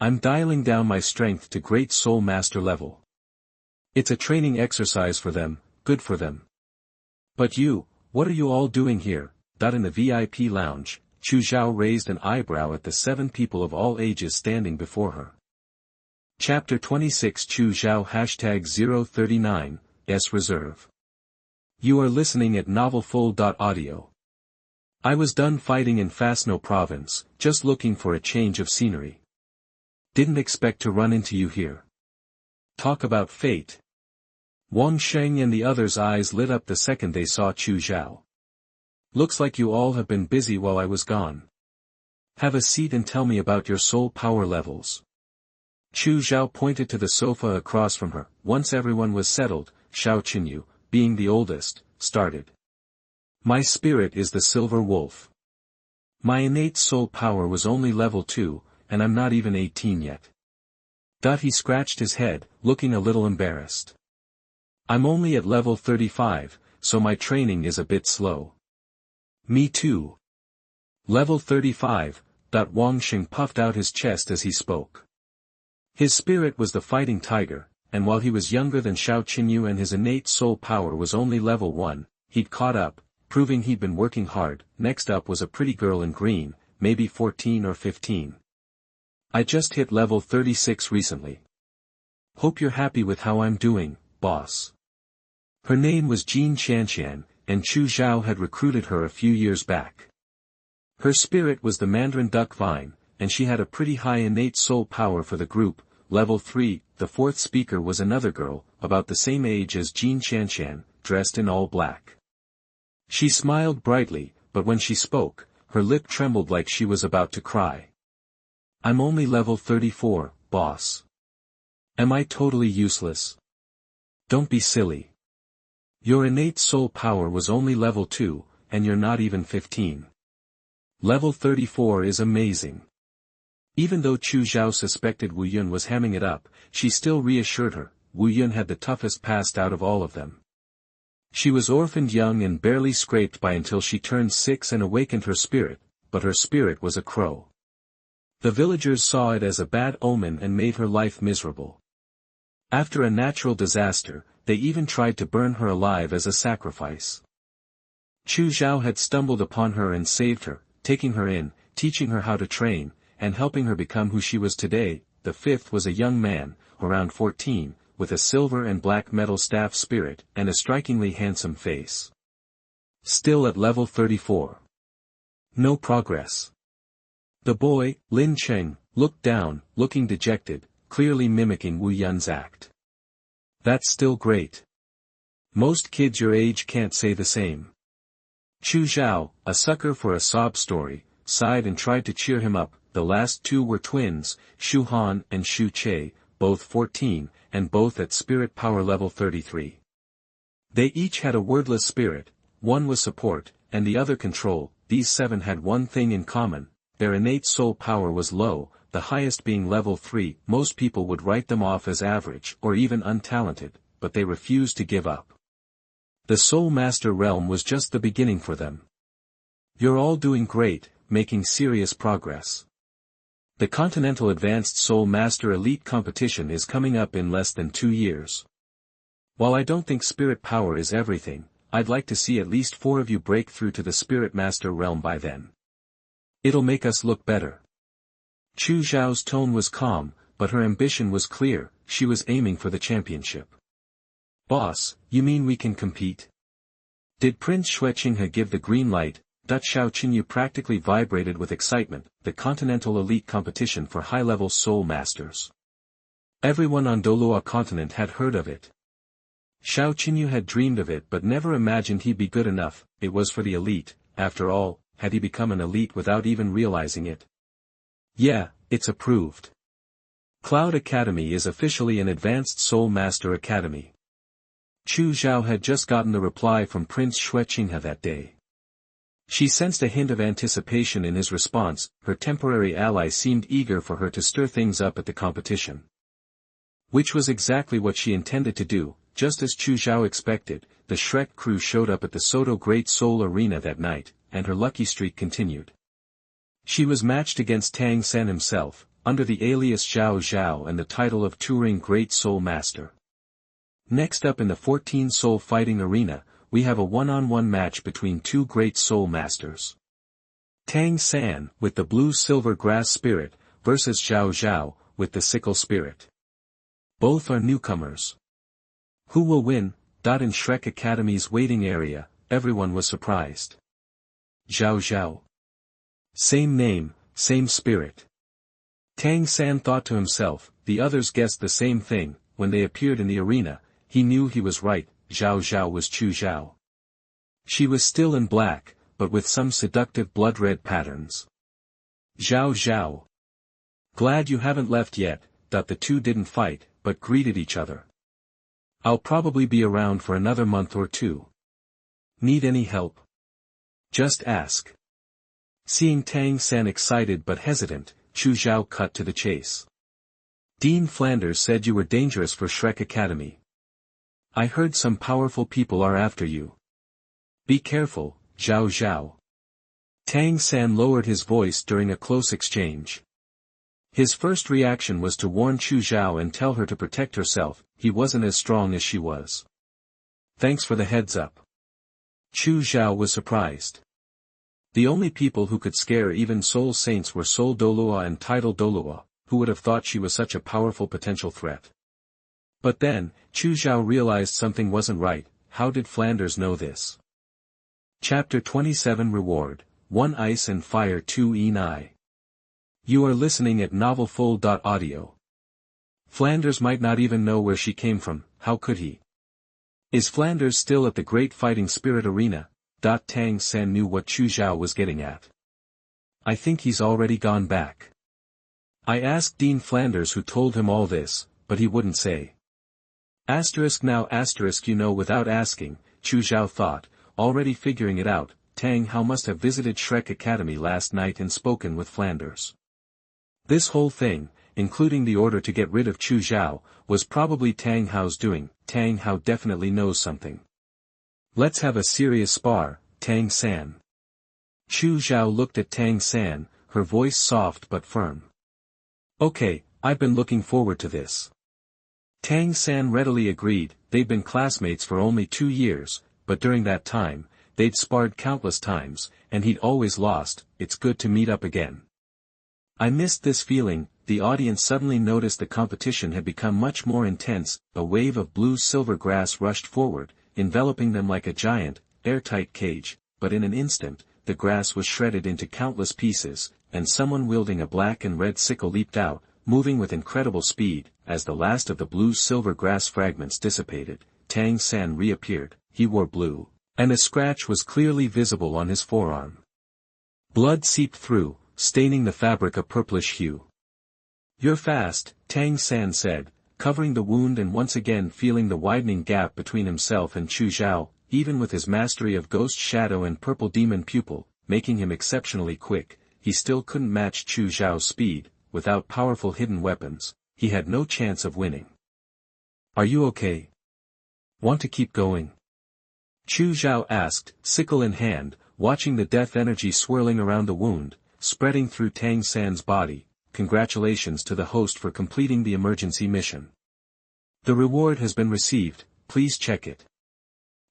I'm dialing down my strength to great soul master level. It's a training exercise for them, good for them. But you, what are you all doing here? In the VIP lounge, Chu Zhao raised an eyebrow at the 7 people of all ages standing before her. Chapter 26 Chu Zhao #039, S Reserve. You are listening at novelfull.audio. I was done fighting in Fastno province, just looking for a change of scenery. Didn't expect to run into you here. Talk about fate. Wang Sheng and the others' eyes lit up the second they saw Chu Zhao. Looks like you all have been busy while I was gone. Have a seat and tell me about your soul power levels. Chu Zhao pointed to the sofa across from her. Once everyone was settled, Xiao Qinyu, being the oldest, started. My spirit is the silver wolf. My innate soul power was only level 2, and I'm not even 18 yet. He scratched his head, looking a little embarrassed. I'm only at level 35, so my training is a bit slow. Me too. Level 35, Wang Xing puffed out his chest as he spoke. His spirit was the fighting tiger, and while he was younger than Xiao Qinyu and his innate soul power was only level 1, he'd caught up, proving he'd been working hard. Next up was a pretty girl in green, maybe 14 or 15. I just hit level 36 recently. Hope you're happy with how I'm doing, boss. Her name was Jean Qianqian, and Chu Zhao had recruited her a few years back. Her spirit was the Mandarin duck vine, and she had a pretty high innate soul power for the group, level 3. The fourth speaker was another girl, about the same age as Jean Qianqian, dressed in all black. She smiled brightly, but when she spoke, her lip trembled like she was about to cry. I'm only level 34, boss. Am I totally useless? Don't be silly. Your innate soul power was only level 2, and you're not even 15. Level 34 is amazing. Even though Chu Zhao suspected Wu Yun was hamming it up, she still reassured her, Wu Yun had the toughest past out of all of them. She was orphaned young and barely scraped by until she turned 6 and awakened her spirit, but her spirit was a crow. The villagers saw it as a bad omen and made her life miserable. After a natural disaster, they even tried to burn her alive as a sacrifice. Chu Zhao had stumbled upon her and saved her, taking her in, teaching her how to train, and helping her become who she was today. The fifth was a young man, around 14, with a silver and black metal staff spirit and a strikingly handsome face. Still at level 34. No progress. The boy, Lin Cheng, looked down, looking dejected, clearly mimicking Wu Yun's act. That's still great. Most kids your age can't say the same. Chu Zhao, a sucker for a sob story, sighed and tried to cheer him up. The last two were twins, Shu Han and Shu Che, both 14, and both at spirit power level 33. They each had a wordless spirit, one was support, and the other control. These 7 had one thing in common, their innate soul power was low, the highest being level 3. Most people would write them off as average or even untalented, but they refused to give up. The Soul Master realm was just the beginning for them. You're all doing great, making serious progress. The Continental Advanced Soul Master Elite competition is coming up in less than 2 years. While I don't think spirit power is everything, I'd like to see at least 4 of you break through to the Spirit Master realm by then. It'll make us look better. Chu Zhao's tone was calm, but her ambition was clear, she was aiming for the championship. Boss, you mean we can compete? Did Prince Xueqinghe give the green light? Xiao Qinyu practically vibrated with excitement, the Continental Elite competition for high-level soul masters. Everyone on Douluo Continent had heard of it. Xiao Qinyu had dreamed of it but never imagined he'd be good enough. It was for the elite. After all, had he become an elite without even realizing it? Yeah, it's approved. Cloud Academy is officially an Advanced Soul Master Academy. Chu Zhao had just gotten the reply from Prince Xueqinghe that day. She sensed a hint of anticipation in his response. Her temporary ally seemed eager for her to stir things up at the competition. Which was exactly what she intended to do. Just as Chu Zhao expected, the Shrek crew showed up at the Soto Great Soul Arena that night, and her lucky streak continued. She was matched against Tang San himself, under the alias Zhao Zhao and the title of Touring Great Soul Master. Next up in the 14 Soul Fighting Arena, we have a one-on-one match between 2 great soul masters. Tang San, with the blue-silver grass spirit, versus Zhao Zhao, with the sickle spirit. Both are newcomers. Who will win? In Shrek Academy's waiting area, everyone was surprised. Zhao Zhao. Same name, same spirit. Tang San thought to himself. The others guessed the same thing. When they appeared in the arena, he knew he was right. Zhao Zhao was Chu Zhao. She was still in black, but with some seductive blood-red patterns. Zhao Zhao. Glad you haven't left yet. The two didn't fight, but greeted each other. I'll probably be around for another month or 2. Need any help? Just ask. Seeing Tang San excited but hesitant, Chu Zhao cut to the chase. Dean Flanders said you were dangerous for Shrek Academy. I heard some powerful people are after you. Be careful, Zhao Zhao. Tang San lowered his voice during a close exchange. His first reaction was to warn Chu Zhao and tell her to protect herself. He wasn't as strong as she was. Thanks for the heads up. Chu Zhao was surprised. The only people who could scare even soul saints were Soul Douluo and Tidal Douluo, who would have thought she was such a powerful potential threat. But then, Chu Zhao realized something wasn't right. How did Flanders know this? Chapter 27 Reward, 1 Ice and Fire 2 Enai. You are listening at novelfull.audio. Flanders might not even know where she came from, how could he? Is Flanders still at the Great Fighting Spirit Arena? Tang San knew what Chu Zhao was getting at. I think he's already gone back. I asked Dean Flanders who told him all this, but he wouldn't say. Asterisk now asterisk you know without asking, Chu Zhao thought, already figuring it out, Tang Hao must have visited Shrek Academy last night and spoken with Flanders. This whole thing, including the order to get rid of Chu Zhao, was probably Tang Hao's doing. Tang Hao definitely knows something. Let's have a serious spar, Tang San. Chu Zhao looked at Tang San, her voice soft but firm. Okay, I've been looking forward to this. Tang San readily agreed. They'd been classmates for only 2 years, but during that time, they'd sparred countless times, and he'd always lost. It's good to meet up again. I missed this feeling. The audience suddenly noticed the competition had become much more intense. A wave of blue-silver grass rushed forward, enveloping them like a giant, airtight cage, but in an instant, the grass was shredded into countless pieces, and someone wielding a black and red sickle leaped out, moving with incredible speed. As the last of the blue-silver grass fragments dissipated, Tang San reappeared. He wore blue, and a scratch was clearly visible on his forearm. Blood seeped through, staining the fabric a purplish hue. You're fast, Tang San said, covering the wound and once again feeling the widening gap between himself and Chu Zhao. Even with his mastery of Ghost Shadow and Purple Demon Pupil, making him exceptionally quick, he still couldn't match Chu Zhao's speed. Without powerful hidden weapons, he had no chance of winning. Are you okay? Want to keep going? Chu Zhao asked, sickle in hand, watching the death energy swirling around the wound, spreading through Tang San's body. Congratulations to the host for completing the emergency mission. The reward has been received, please check it.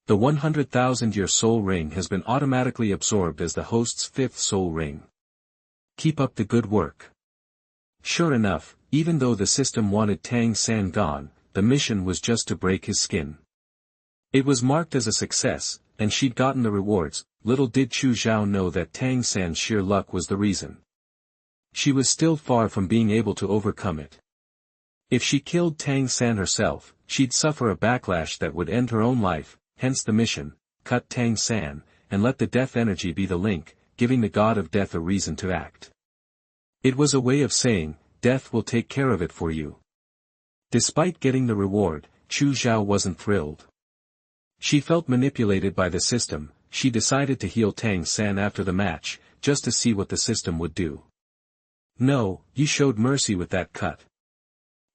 The 100,000-year soul ring has been automatically absorbed as the host's 5th soul ring. Keep up the good work. Sure enough, even though the system wanted Tang San gone, the mission was just to break his skin. It was marked as a success, and she'd gotten the rewards. Little did Chu Zhao know that Tang San's sheer luck was the reason. She was still far from being able to overcome it. If she killed Tang San herself, she'd suffer a backlash that would end her own life, hence the mission, cut Tang San, and let the death energy be the link, giving the god of death a reason to act. It was a way of saying, death will take care of it for you. Despite getting the reward, Chu Zhao wasn't thrilled. She felt manipulated by the system. She decided to heal Tang San after the match, just to see what the system would do. No, you showed mercy with that cut.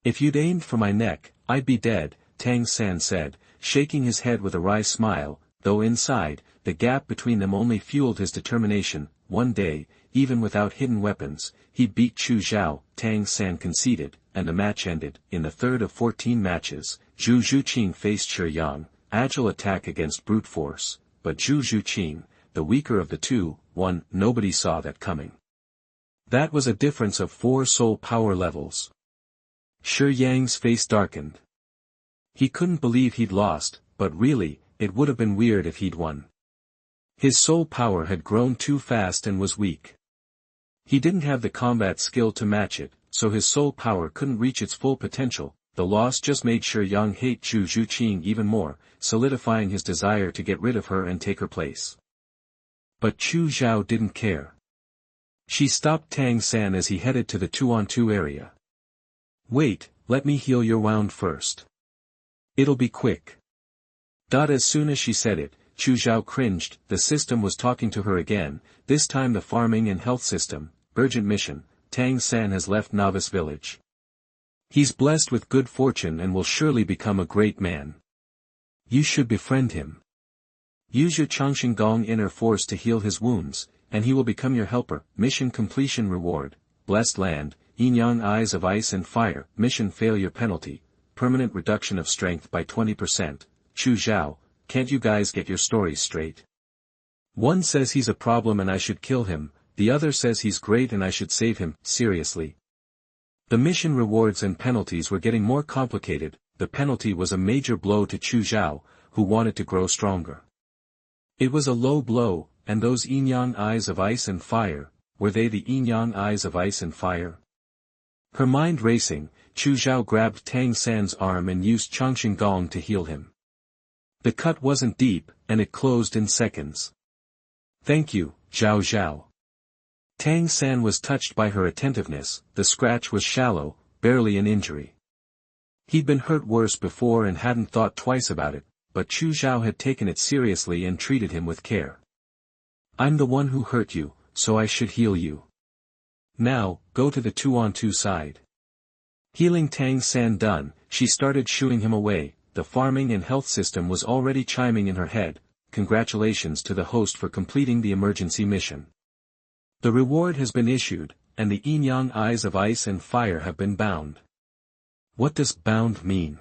If you'd aimed for my neck, I'd be dead, Tang San said, shaking his head with a wry smile, though inside, the gap between them only fueled his determination. One day, even without hidden weapons, he'd beat Chu Zhao. Tang San conceded, and the match ended. In the third of 14 matches, Zhu Zhuqing faced Shi Yang, agile attack against brute force, but Zhu Zhuqing, the weaker of the two, won. Nobody saw that coming. That was a difference of 4 soul power levels. Shi Yang's face darkened. He couldn't believe he'd lost, but really, it would have been weird if he'd won. His soul power had grown too fast and was weak. He didn't have the combat skill to match it, so his soul power couldn't reach its full potential. The loss just made Shi Yang hate Zhu Zhuqing even more, solidifying his desire to get rid of her and take her place. But Chu Zhao didn't care. She stopped Tang San as he headed to the 2-on-2 area. Wait, let me heal your wound first. It'll be quick. As soon as she said it, Chu Zhao cringed. The system was talking to her again, this time the farming and health system. Urgent mission, Tang San has left Novice Village. He's blessed with good fortune and will surely become a great man. You should befriend him. Use your Changxing Gong inner force to heal his wounds, and he will become your helper. Mission completion reward, blessed land, Yin Yang eyes of ice and fire. Mission failure penalty, permanent reduction of strength by 20%. Chu Zhao, can't you guys get your stories straight? One says he's a problem and I should kill him, the other says he's great and I should save him. Seriously. The mission rewards and penalties were getting more complicated. The penalty was a major blow to Chu Zhao, who wanted to grow stronger. It was a low blow, and those yin-yang eyes of ice and fire, were they the yin-yang eyes of ice and fire? Her mind racing, Chu Zhao grabbed Tang San's arm and used Changxing Gong to heal him. The cut wasn't deep, and it closed in seconds. Thank you, Zhao Zhao. Tang San was touched by her attentiveness. The scratch was shallow, barely an injury. He'd been hurt worse before and hadn't thought twice about it, but Chu Zhao had taken it seriously and treated him with care. I'm the one who hurt you, so I should heal you. Now, go to the 2-on-2 side. Healing Tang San done, she started shooing him away. The farming and health system was already chiming in her head. Congratulations to the host for completing the emergency mission. The reward has been issued, and the yin-yang eyes of ice and fire have been bound. What does bound mean?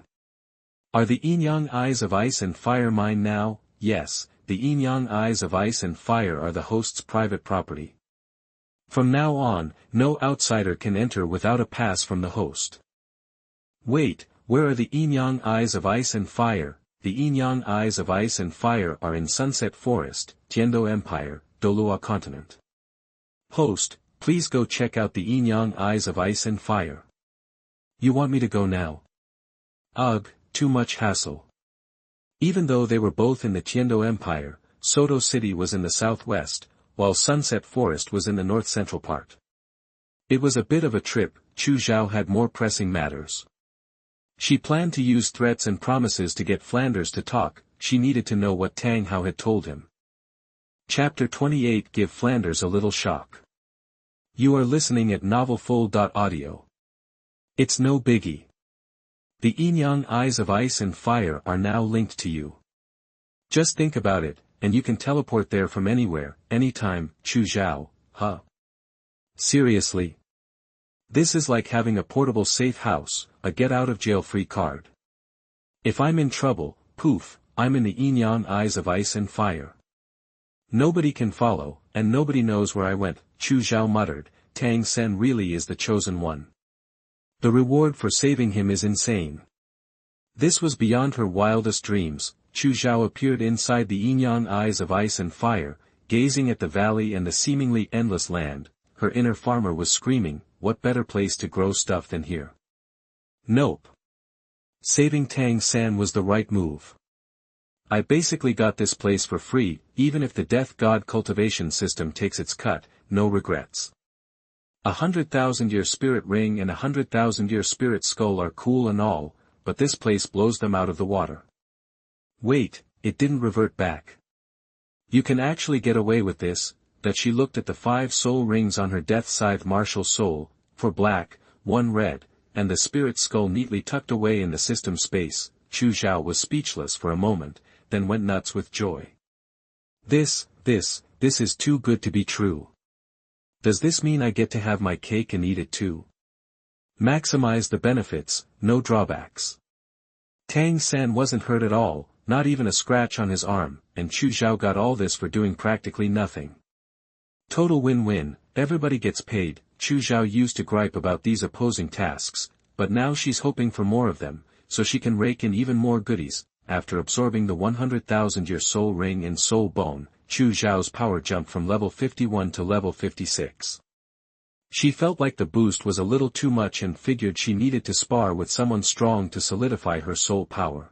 Are the yin-yang eyes of ice and fire mine now? Yes, the yin-yang eyes of ice and fire are the host's private property. From now on, no outsider can enter without a pass from the host. Wait, where are the yin-yang eyes of ice and fire? The yin-yang eyes of ice and fire are in Sunset Forest, Tiendo Empire, Douluo Continent. Host, please go check out the yin-yang eyes of ice and fire. You want me to go now? Ugh, too much hassle. Even though they were both in the Tiendo Empire, Soto City was in the southwest, while Sunset Forest was in the north-central part. It was a bit of a trip. Chu Zhao had more pressing matters. She planned to use threats and promises to get Flanders to talk. She needed to know what Tang Hao had told him. Chapter 28 Give Flanders a little shock. You are listening at novelfull.audio. It's no biggie. The yin-yang eyes of ice and fire are now linked to you. Just think about it, and you can teleport there from anywhere, anytime. Chu Zhao, huh? Seriously? This is like having a portable safe house, a get-out-of-jail-free card. If I'm in trouble, poof, I'm in the yin-yang eyes of ice and fire. Nobody can follow, and nobody knows where I went. Chu Zhao muttered. Tang San really is the chosen one. The reward for saving him is insane. This was beyond her wildest dreams. Chu Zhao appeared inside the yin-yang eyes of ice and fire, gazing at the valley and the seemingly endless land. Her inner farmer was screaming, what better place to grow stuff than here? Nope. Saving Tang San was the right move. I basically got this place for free, even if the Death God Cultivation System takes its cut, no regrets. 100,000-year spirit ring and 100,000-year spirit skull are cool and all, but this place blows them out of the water. Wait, it didn't revert back. You can actually get away with this. That she looked at the 5 soul rings on her death scythe martial soul, 4 black, 1 red, and the spirit skull neatly tucked away in the system space. Chu Zhao was speechless for a moment, then went nuts with joy. This is too good to be true. Does this mean I get to have my cake and eat it too? Maximize the benefits, no drawbacks. Tang San wasn't hurt at all, not even a scratch on his arm, and Chu Zhao got all this for doing practically nothing. Total win-win, everybody gets paid. Chu Zhao used to gripe about these opposing tasks, but now she's hoping for more of them, so she can rake in even more goodies. After absorbing the 100,000-year soul ring and soul bone, Chu Zhao's power jumped from level 51 to level 56. She felt like the boost was a little too much and figured she needed to spar with someone strong to solidify her soul power.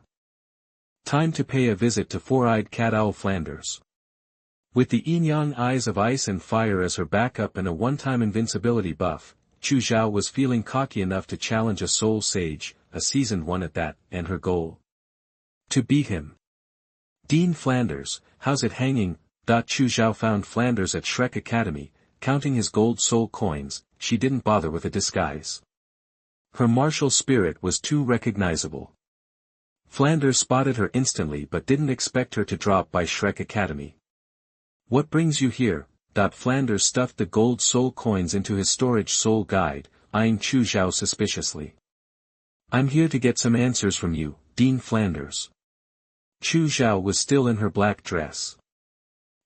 Time to pay a visit to Four-Eyed Cat Owl Flanders. With the yin-yang eyes of ice and fire as her backup and a one-time invincibility buff, Chu Zhao was feeling cocky enough to challenge a soul sage, a seasoned one at that, and her goal. To beat him. Dean Flanders, how's it hanging? Chu Zhao found Flanders at Shrek Academy, counting his gold soul coins. She didn't bother with a disguise. Her martial spirit was too recognizable. Flanders spotted her instantly but didn't expect her to drop by Shrek Academy. What brings you here? Flanders stuffed the gold soul coins into his storage soul guide, eyeing Chu Zhao suspiciously. I'm here to get some answers from you, Dean Flanders. Chu Zhao was still in her black dress.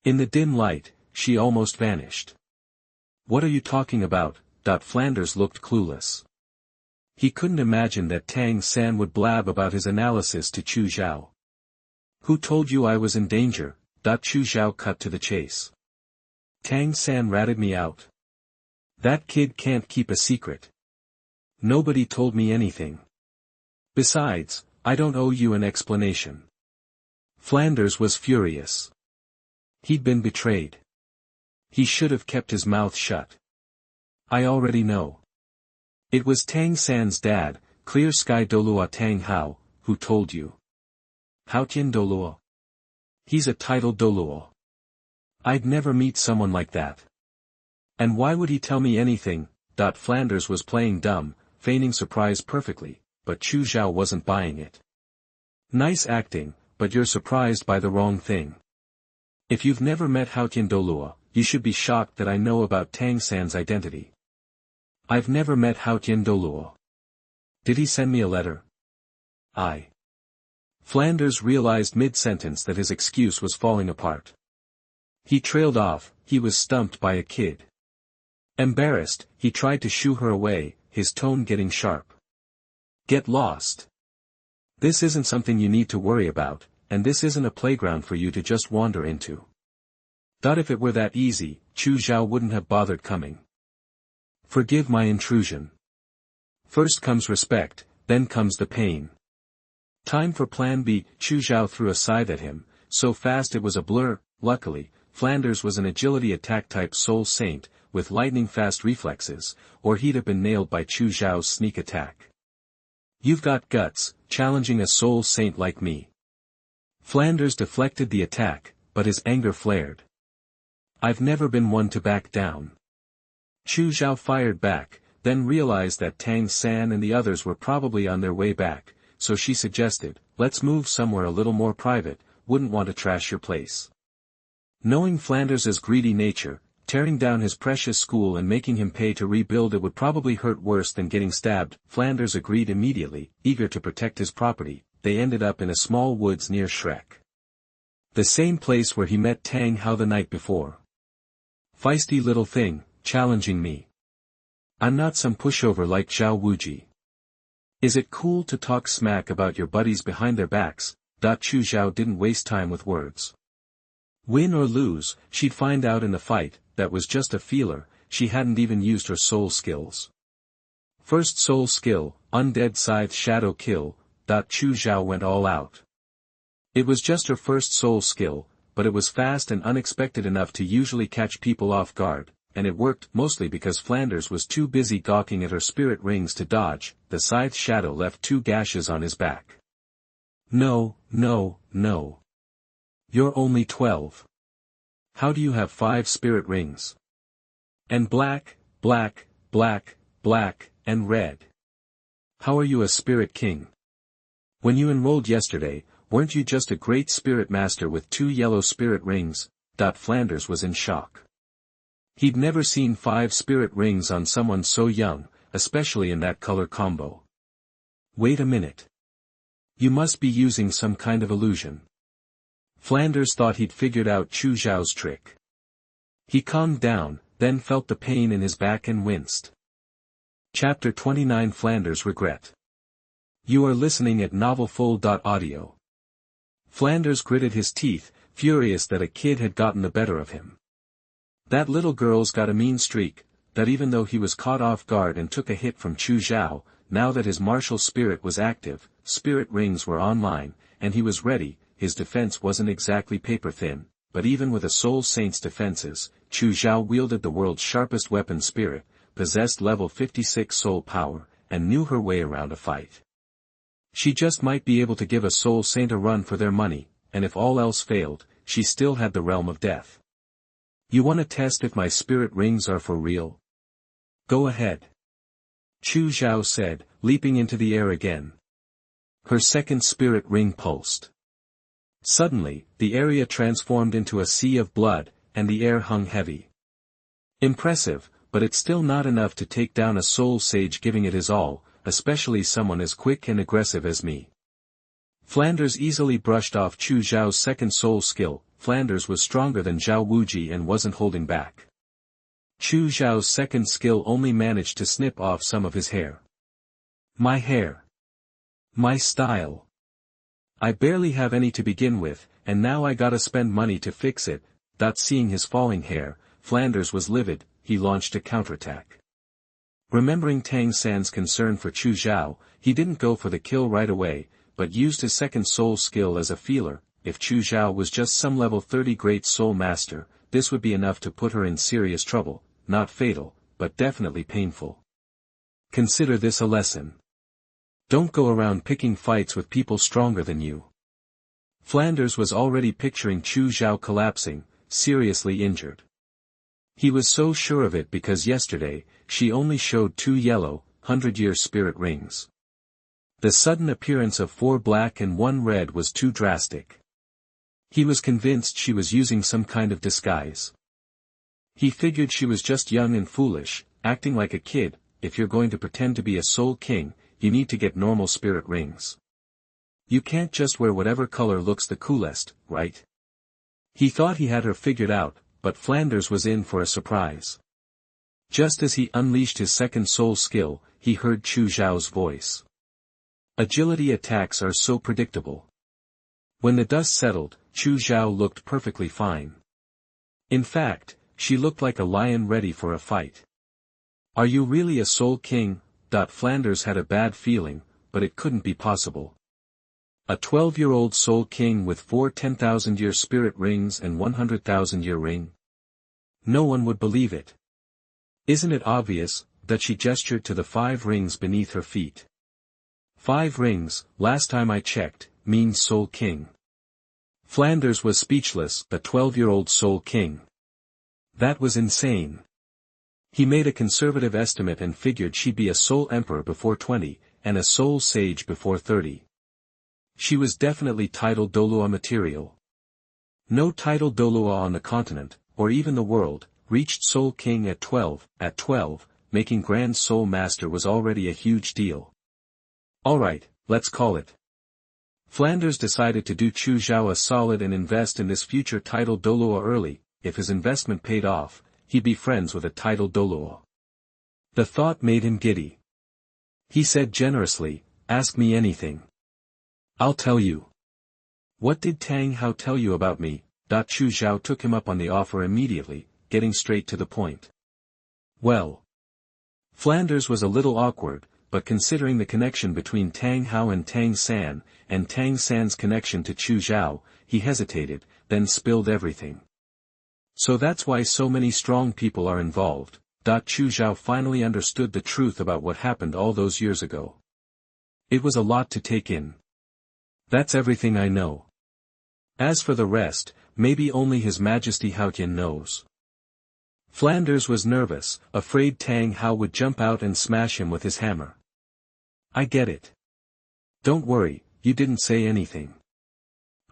In the dim light, she almost vanished. What are you talking about? Flanders looked clueless. He couldn't imagine that Tang San would blab about his analysis to Chu Zhao. Who told you I was in danger? Chu Zhao cut to the chase. Tang San ratted me out. That kid can't keep a secret. Nobody told me anything. Besides, I don't owe you an explanation. Flanders was furious. He'd been betrayed. He should have kept his mouth shut. I already know. It was Tang San's dad. Clear Sky Douluo Tang Hao, who told you? Haotian Douluo. He's a titled Douluo. I'd never meet someone like that. And why would he tell me anything? Flanders was playing dumb, feigning surprise perfectly, but Chu Zhao wasn't buying it. Nice acting, but you're surprised by the wrong thing. If you've never met Haotian Douluo, you should be shocked that I know about Tang San's identity. I've never met Haotian Douluo. Did he send me a letter? Flanders realized mid-sentence that his excuse was falling apart. He trailed off, he was stumped by a kid. Embarrassed, he tried to shoo her away, his tone getting sharp. Get lost. This isn't something you need to worry about, and this isn't a playground for you to just wander into. If it were that easy, Chu Zhao wouldn't have bothered coming. Forgive my intrusion. First comes respect, then comes the pain. Time for plan B. Chu Zhao threw a scythe at him, so fast it was a blur. Luckily, Flanders was an agility attack type soul saint, with lightning-fast reflexes, or he'd have been nailed by Chu Zhao's sneak attack. You've got guts, challenging a soul saint like me. Flanders deflected the attack, but his anger flared. I've never been one to back down. Chu Zhao fired back, then realized that Tang San and the others were probably on their way back, so she suggested, let's move somewhere a little more private, wouldn't want to trash your place. Knowing Flanders' greedy nature, tearing down his precious school and making him pay to rebuild it would probably hurt worse than getting stabbed. Flanders agreed immediately, eager to protect his property. They ended up in a small woods near Shrek. The same place where he met Tang Hao the night before. Feisty little thing, challenging me. I'm not some pushover like Zhao Wuji. Is it cool to talk smack about your buddies behind their backs? Chu Zhao didn't waste time with words. Win or lose, she'd find out in the fight. That was just a feeler, she hadn't even used her soul skills. First soul skill, Undead Scythe Shadow Kill. Chu Zhao went all out. It was just her first soul skill, but it was fast and unexpected enough to usually catch people off guard, and it worked mostly because Flanders was too busy gawking at her spirit rings to dodge. The Scythe Shadow left 2 gashes on his back. No. You're only 12. How do you have 5 spirit rings? And black, and red. How are you a spirit king? When you enrolled yesterday, weren't you just a great spirit master with 2 yellow spirit rings? Flanders was in shock. He'd never seen 5 spirit rings on someone so young, especially in that color combo. Wait a minute. You must be using some kind of illusion. Flanders thought he'd figured out Chu Zhao's trick. He calmed down, then felt the pain in his back and winced. Chapter 29 Flanders' Regret. You are listening at novelfull.audio. Flanders gritted his teeth, furious that a kid had gotten the better of him. That little girl's got a mean streak, that even though he was caught off guard and took a hit from Chu Zhao, now that his martial spirit was active, spirit rings were online, and he was ready. His defense wasn't exactly paper-thin, but even with a soul saint's defenses, Chu Zhao wielded the world's sharpest weapon spirit, possessed level 56 soul power, and knew her way around a fight. She just might be able to give a soul saint a run for their money, and if all else failed, she still had the realm of death. You want to test if my spirit rings are for real? Go ahead. Chu Zhao said, leaping into the air again. Her second spirit ring pulsed. Suddenly, the area transformed into a sea of blood, and the air hung heavy. Impressive, but it's still not enough to take down a soul sage giving it his all, especially someone as quick and aggressive as me. Flanders easily brushed off Chu Zhao's second soul skill. Flanders was stronger than Zhao Wuji and wasn't holding back. Chu Zhao's second skill only managed to snip off some of his hair. My hair. My style. I barely have any to begin with, and now I gotta spend money to fix it. Seeing his falling hair, Flanders was livid. He launched a counterattack. Remembering Tang San's concern for Chu Zhao, he didn't go for the kill right away, but used his second soul skill as a feeler. If Chu Zhao was just some level 30 great soul master, this would be enough to put her in serious trouble, not fatal, but definitely painful. Consider this a lesson. Don't go around picking fights with people stronger than you. Flanders was already picturing Chu Zhao collapsing, seriously injured. He was so sure of it because yesterday, she only showed 2 yellow, 100-year spirit rings. The sudden appearance of 4 black and 1 red was too drastic. He was convinced she was using some kind of disguise. He figured she was just young and foolish, acting like a kid. If you're going to pretend to be a soul king, you need to get normal spirit rings. You can't just wear whatever color looks the coolest, right? He thought he had her figured out, but Flanders was in for a surprise. Just as he unleashed his second soul skill, he heard Chu Zhao's voice. Agility attacks are so predictable. When the dust settled, Chu Zhao looked perfectly fine. In fact, she looked like a lion ready for a fight. Are you really a soul king? Flanders had a bad feeling, but it couldn't be possible. A 12-year-old soul king with 4 10,000-year spirit rings and 100,000-year ring? No one would believe it. Isn't it obvious? That she gestured to the 5 rings beneath her feet. 5 rings, last time I checked, means soul king. Flanders was speechless. The 12-year-old soul king. That was insane. He made a conservative estimate and figured she'd be a soul emperor before 20, and a soul sage before 30. She was definitely titled Douluo material. No title Douluo on the continent, or even the world, reached soul king at 12. At 12, making grand soul master was already a huge deal. Alright, let's call it. Flanders decided to do Chu Zhao a solid and invest in this future title Douluo early. If his investment paid off, he'd be friends with a title Douluo. The thought made him giddy. He said generously, ask me anything. I'll tell you. What did Tang Hao tell you about me? Chu Zhao took him up on the offer immediately, getting straight to the point. Well. Flanders was a little awkward, but considering the connection between Tang Hao and Tang San, and Tang San's connection to Chu Zhao, he hesitated, then spilled everything. So that's why so many strong people are involved. Chu Zhao finally understood the truth about what happened all those years ago. It was a lot to take in. That's everything I know. As for the rest, maybe only His Majesty Haotian knows. Flanders was nervous, afraid Tang Hao would jump out and smash him with his hammer. I get it. Don't worry, you didn't say anything.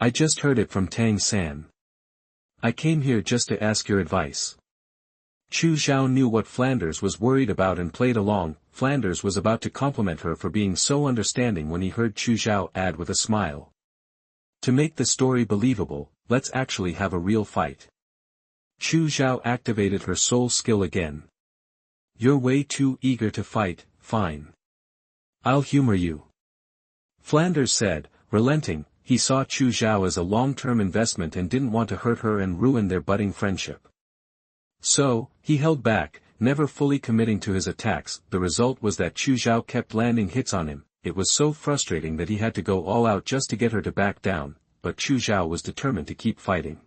I just heard it from Tang San. I came here just to ask your advice. Chu Zhao knew what Flanders was worried about and played along. Flanders was about to compliment her for being so understanding when he heard Chu Zhao add with a smile. To make the story believable, let's actually have a real fight. Chu Zhao activated her soul skill again. You're way too eager to fight, fine. I'll humor you. Flanders said, relenting. He saw Chu Zhao as a long-term investment and didn't want to hurt her and ruin their budding friendship. So, he held back, never fully committing to his attacks. The result was that Chu Zhao kept landing hits on him. It was so frustrating that he had to go all out just to get her to back down, but Chu Zhao was determined to keep fighting.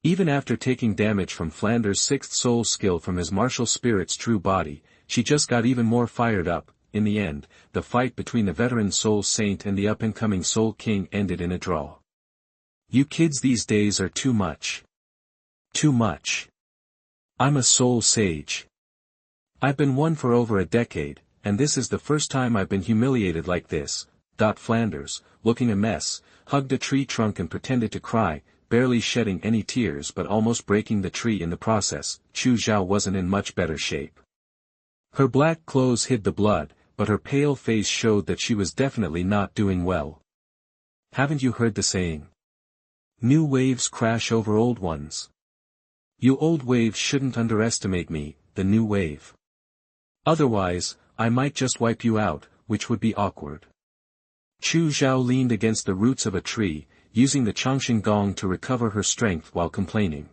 Even after taking damage from Flanders' 6th soul skill from his martial spirit's true body, she just got even more fired up. In the end, the fight between the veteran soul saint and the up-and-coming soul king ended in a draw. You kids these days are too much. Too much. I'm a soul sage. I've been one for over a decade, and this is the first time I've been humiliated like this. Flanders, looking a mess, hugged a tree trunk and pretended to cry, barely shedding any tears but almost breaking the tree in the process. Chu Zhao wasn't in much better shape. Her black clothes hid the blood, but her pale face showed that she was definitely not doing well. Haven't you heard the saying? New waves crash over old ones. You old waves shouldn't underestimate me, the new wave. Otherwise, I might just wipe you out, which would be awkward. Chu Zhao leaned against the roots of a tree, using the Changxing Gong to recover her strength while complaining.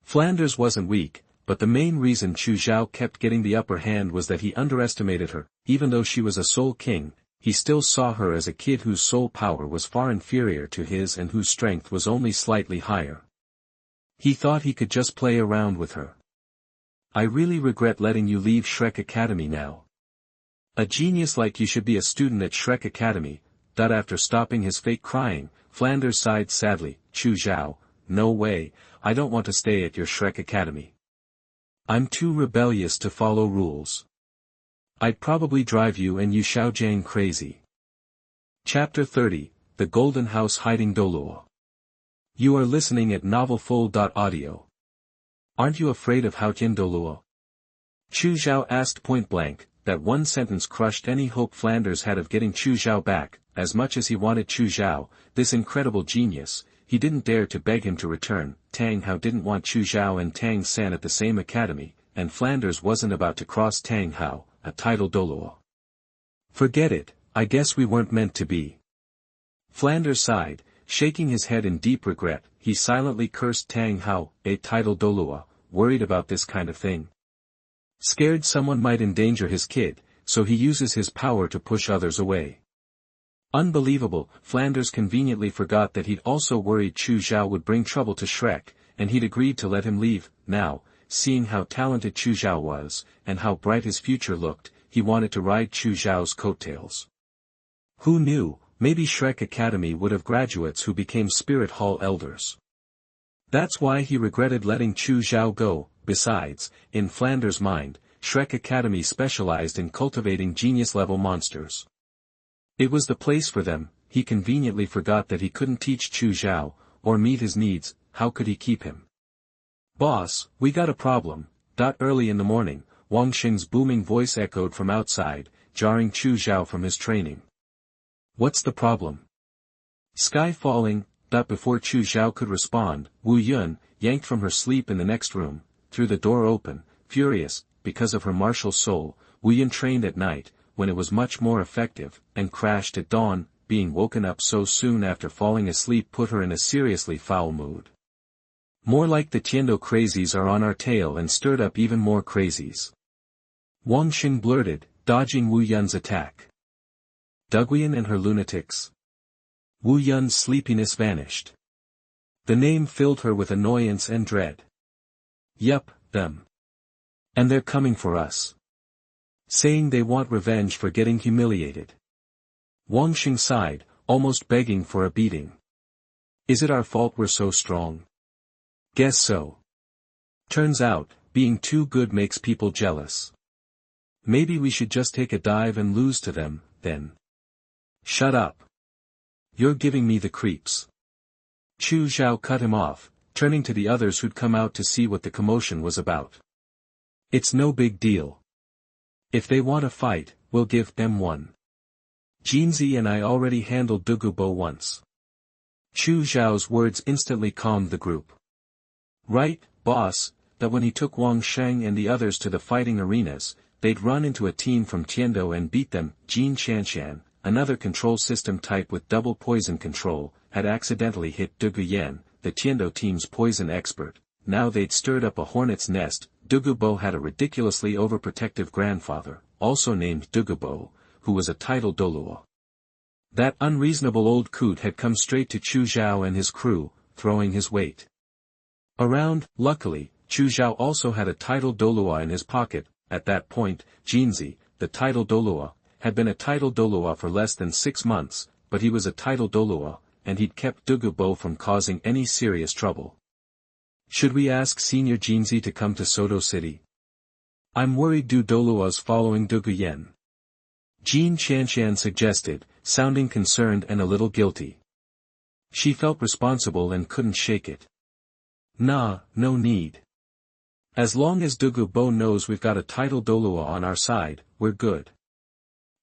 Flanders wasn't weak, but the main reason Chu Zhao kept getting the upper hand was that he underestimated her. Even though she was a soul king, he still saw her as a kid whose soul power was far inferior to his and whose strength was only slightly higher. He thought he could just play around with her. I really regret letting you leave Shrek Academy now. A genius like you should be a student at Shrek Academy. After stopping his fake crying, Flanders sighed sadly. Chu Zhao, no way, I don't want to stay at your Shrek Academy. I'm too rebellious to follow rules. I'd probably drive you and Yu Xiaojiang crazy. Chapter 30, The Golden House Hiding Douluo. You are listening at novelfull.audio. Aren't you afraid of Haotian Douluo? Chu Zhao asked point blank. That one sentence crushed any hope Flanders had of getting Chu Zhao back. As much as he wanted Chu Zhao, this incredible genius, he didn't dare to beg him to return. Tang Hao didn't want Chu Zhao and Tang San at the same academy, and Flanders wasn't about to cross Tang Hao, a title Douluo. Forget it, I guess we weren't meant to be. Flanders sighed, shaking his head in deep regret. He silently cursed Tang Hao, a title Douluo, worried about this kind of thing. Scared someone might endanger his kid, so he uses his power to push others away. Unbelievable, Flanders conveniently forgot that he'd also worried Chu Zhao would bring trouble to Shrek, and he'd agreed to let him leave. Now, seeing how talented Chu Zhao was, and how bright his future looked, he wanted to ride Chu Zhao's coattails. Who knew, maybe Shrek Academy would have graduates who became Spirit Hall elders. That's why he regretted letting Chu Zhao go. Besides, in Flanders' mind, Shrek Academy specialized in cultivating genius-level monsters. It was the place for them. He conveniently forgot that he couldn't teach Chu Zhao, or meet his needs. How could he keep him? Boss, we got a problem. Early in the morning, Wang Xing's booming voice echoed from outside, jarring Chu Zhao from his training. What's the problem? Sky falling. Before Chu Zhao could respond, Wu Yun, yanked from her sleep in the next room, threw the door open. Furious, because of her martial soul, Wu Yun trained at night, when it was much more effective, and crashed at dawn. Being woken up so soon after falling asleep put her in a seriously foul mood. More like the Tiendo crazies are on our tail, and stirred up even more crazies. Wang Xing blurted, dodging Wu Yun's attack. Duguian and her lunatics. Wu Yun's sleepiness vanished. The name filled her with annoyance and dread. Yup, them. And they're coming for us. Saying they want revenge for getting humiliated. Wang Xing sighed, almost begging for a beating. Is it our fault we're so strong? Guess so. Turns out, being too good makes people jealous. Maybe we should just take a dive and lose to them, then. Shut up. You're giving me the creeps. Chu Zhao cut him off, turning to the others who'd come out to see what the commotion was about. It's no big deal. If they want a fight, we'll give them one. Jinzi and I already handled Dugubo once. Chu Zhao's words instantly calmed the group. Right, boss, that when he took Wang Sheng and the others to the fighting arenas, they'd run into a team from Tiendo and beat them. Jin Shanshan, another control system type with double poison control, had accidentally hit Duguyan, the Tiendo team's poison expert. Now they'd stirred up a hornet's nest. Dugubo had a ridiculously overprotective grandfather, also named Dugubo, who was a title Douluo. That unreasonable old coot had come straight to Chu Zhao and his crew, throwing his weight around. Luckily, Chu Zhao also had a title Douluo in his pocket. At that point, Jinzi, the title Douluo, had been a title Douluo for less than 6 months, but he was a title Douluo, and he'd kept Dugubo from causing any serious trouble. Should we ask Senior Jinzi to come to Soto City? I'm worried Douluo's following Duguyen. Jin Shanshan suggested, sounding concerned and a little guilty. She felt responsible and couldn't shake it. Nah, no need. As long as Dugubo knows we've got a title Douluo on our side, we're good.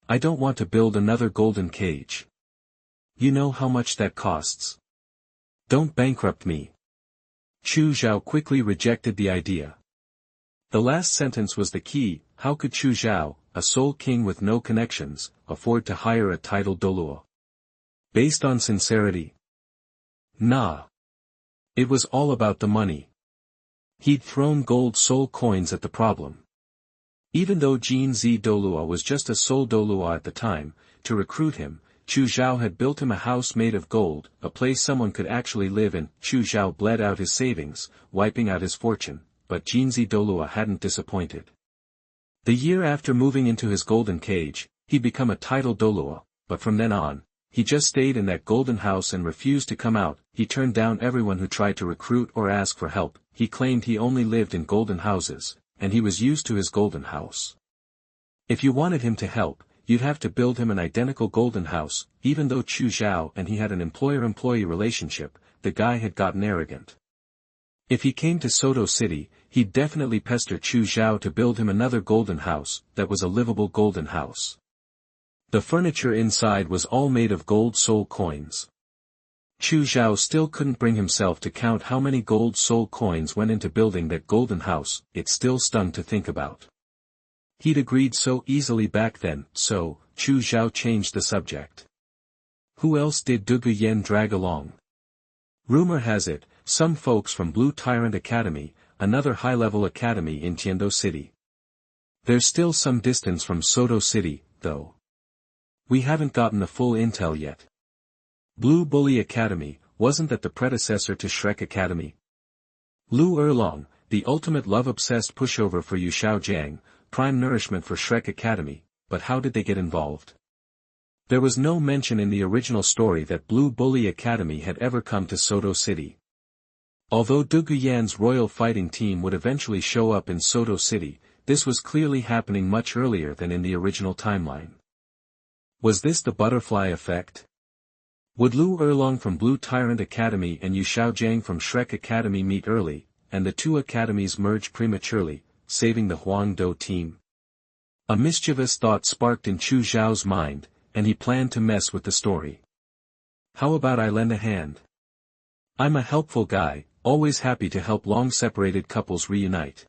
I don't want to build another golden cage. You know how much that costs. Don't bankrupt me. Chu Zhao quickly rejected the idea. The last sentence was the key. How could Chu Zhao, a soul king with no connections, afford to hire a title Douluo? Based on sincerity? Nah. It was all about the money. He'd thrown gold soul coins at the problem. Even though Jin Z Douluo was just a soul Douluo at the time, to recruit him, Chu Zhao had built him a house made of gold, a place someone could actually live in. Chu Zhao bled out his savings, wiping out his fortune, but Jinzi Douluo hadn't disappointed. The year after moving into his golden cage, he'd become a titled Douluo, but from then on, he just stayed in that golden house and refused to come out. He turned down everyone who tried to recruit or ask for help. He claimed he only lived in golden houses, and he was used to his golden house. If you wanted him to help, you'd have to build him an identical golden house. Even though Chu Zhao and he had an employer-employee relationship, the guy had gotten arrogant. If he came to Soto City, he'd definitely pester Chu Zhao to build him another golden house that was a livable golden house. The furniture inside was all made of gold soul coins. Chu Zhao still couldn't bring himself to count how many gold soul coins went into building that golden house. It still stung to think about. He'd agreed so easily back then, so Chu Zhao changed the subject. Who else did Dugu Yen drag along? Rumor has it, some folks from Blue Tyrant Academy, another high-level academy in Tiando City. There's still some distance from Soto City, though. We haven't gotten the full intel yet. Blue Bully Academy, wasn't that the predecessor to Shrek Academy? Lu Erlong, the ultimate love-obsessed pushover for Yu Shaojiang, prime nourishment for Shrek Academy, but how did they get involved? There was no mention in the original story that Blue Bully Academy had ever come to Soto City. Although Dugu Yan's royal fighting team would eventually show up in Soto City, this was clearly happening much earlier than in the original timeline. Was this the butterfly effect? Would Lu Erlong from Blue Tyrant Academy and Yu Shaojiang from Shrek Academy meet early, and the two academies merge prematurely, saving the Huangdo team? A mischievous thought sparked in Chu Zhao's mind, and he planned to mess with the story. How about I lend a hand? I'm a helpful guy, always happy to help long-separated couples reunite.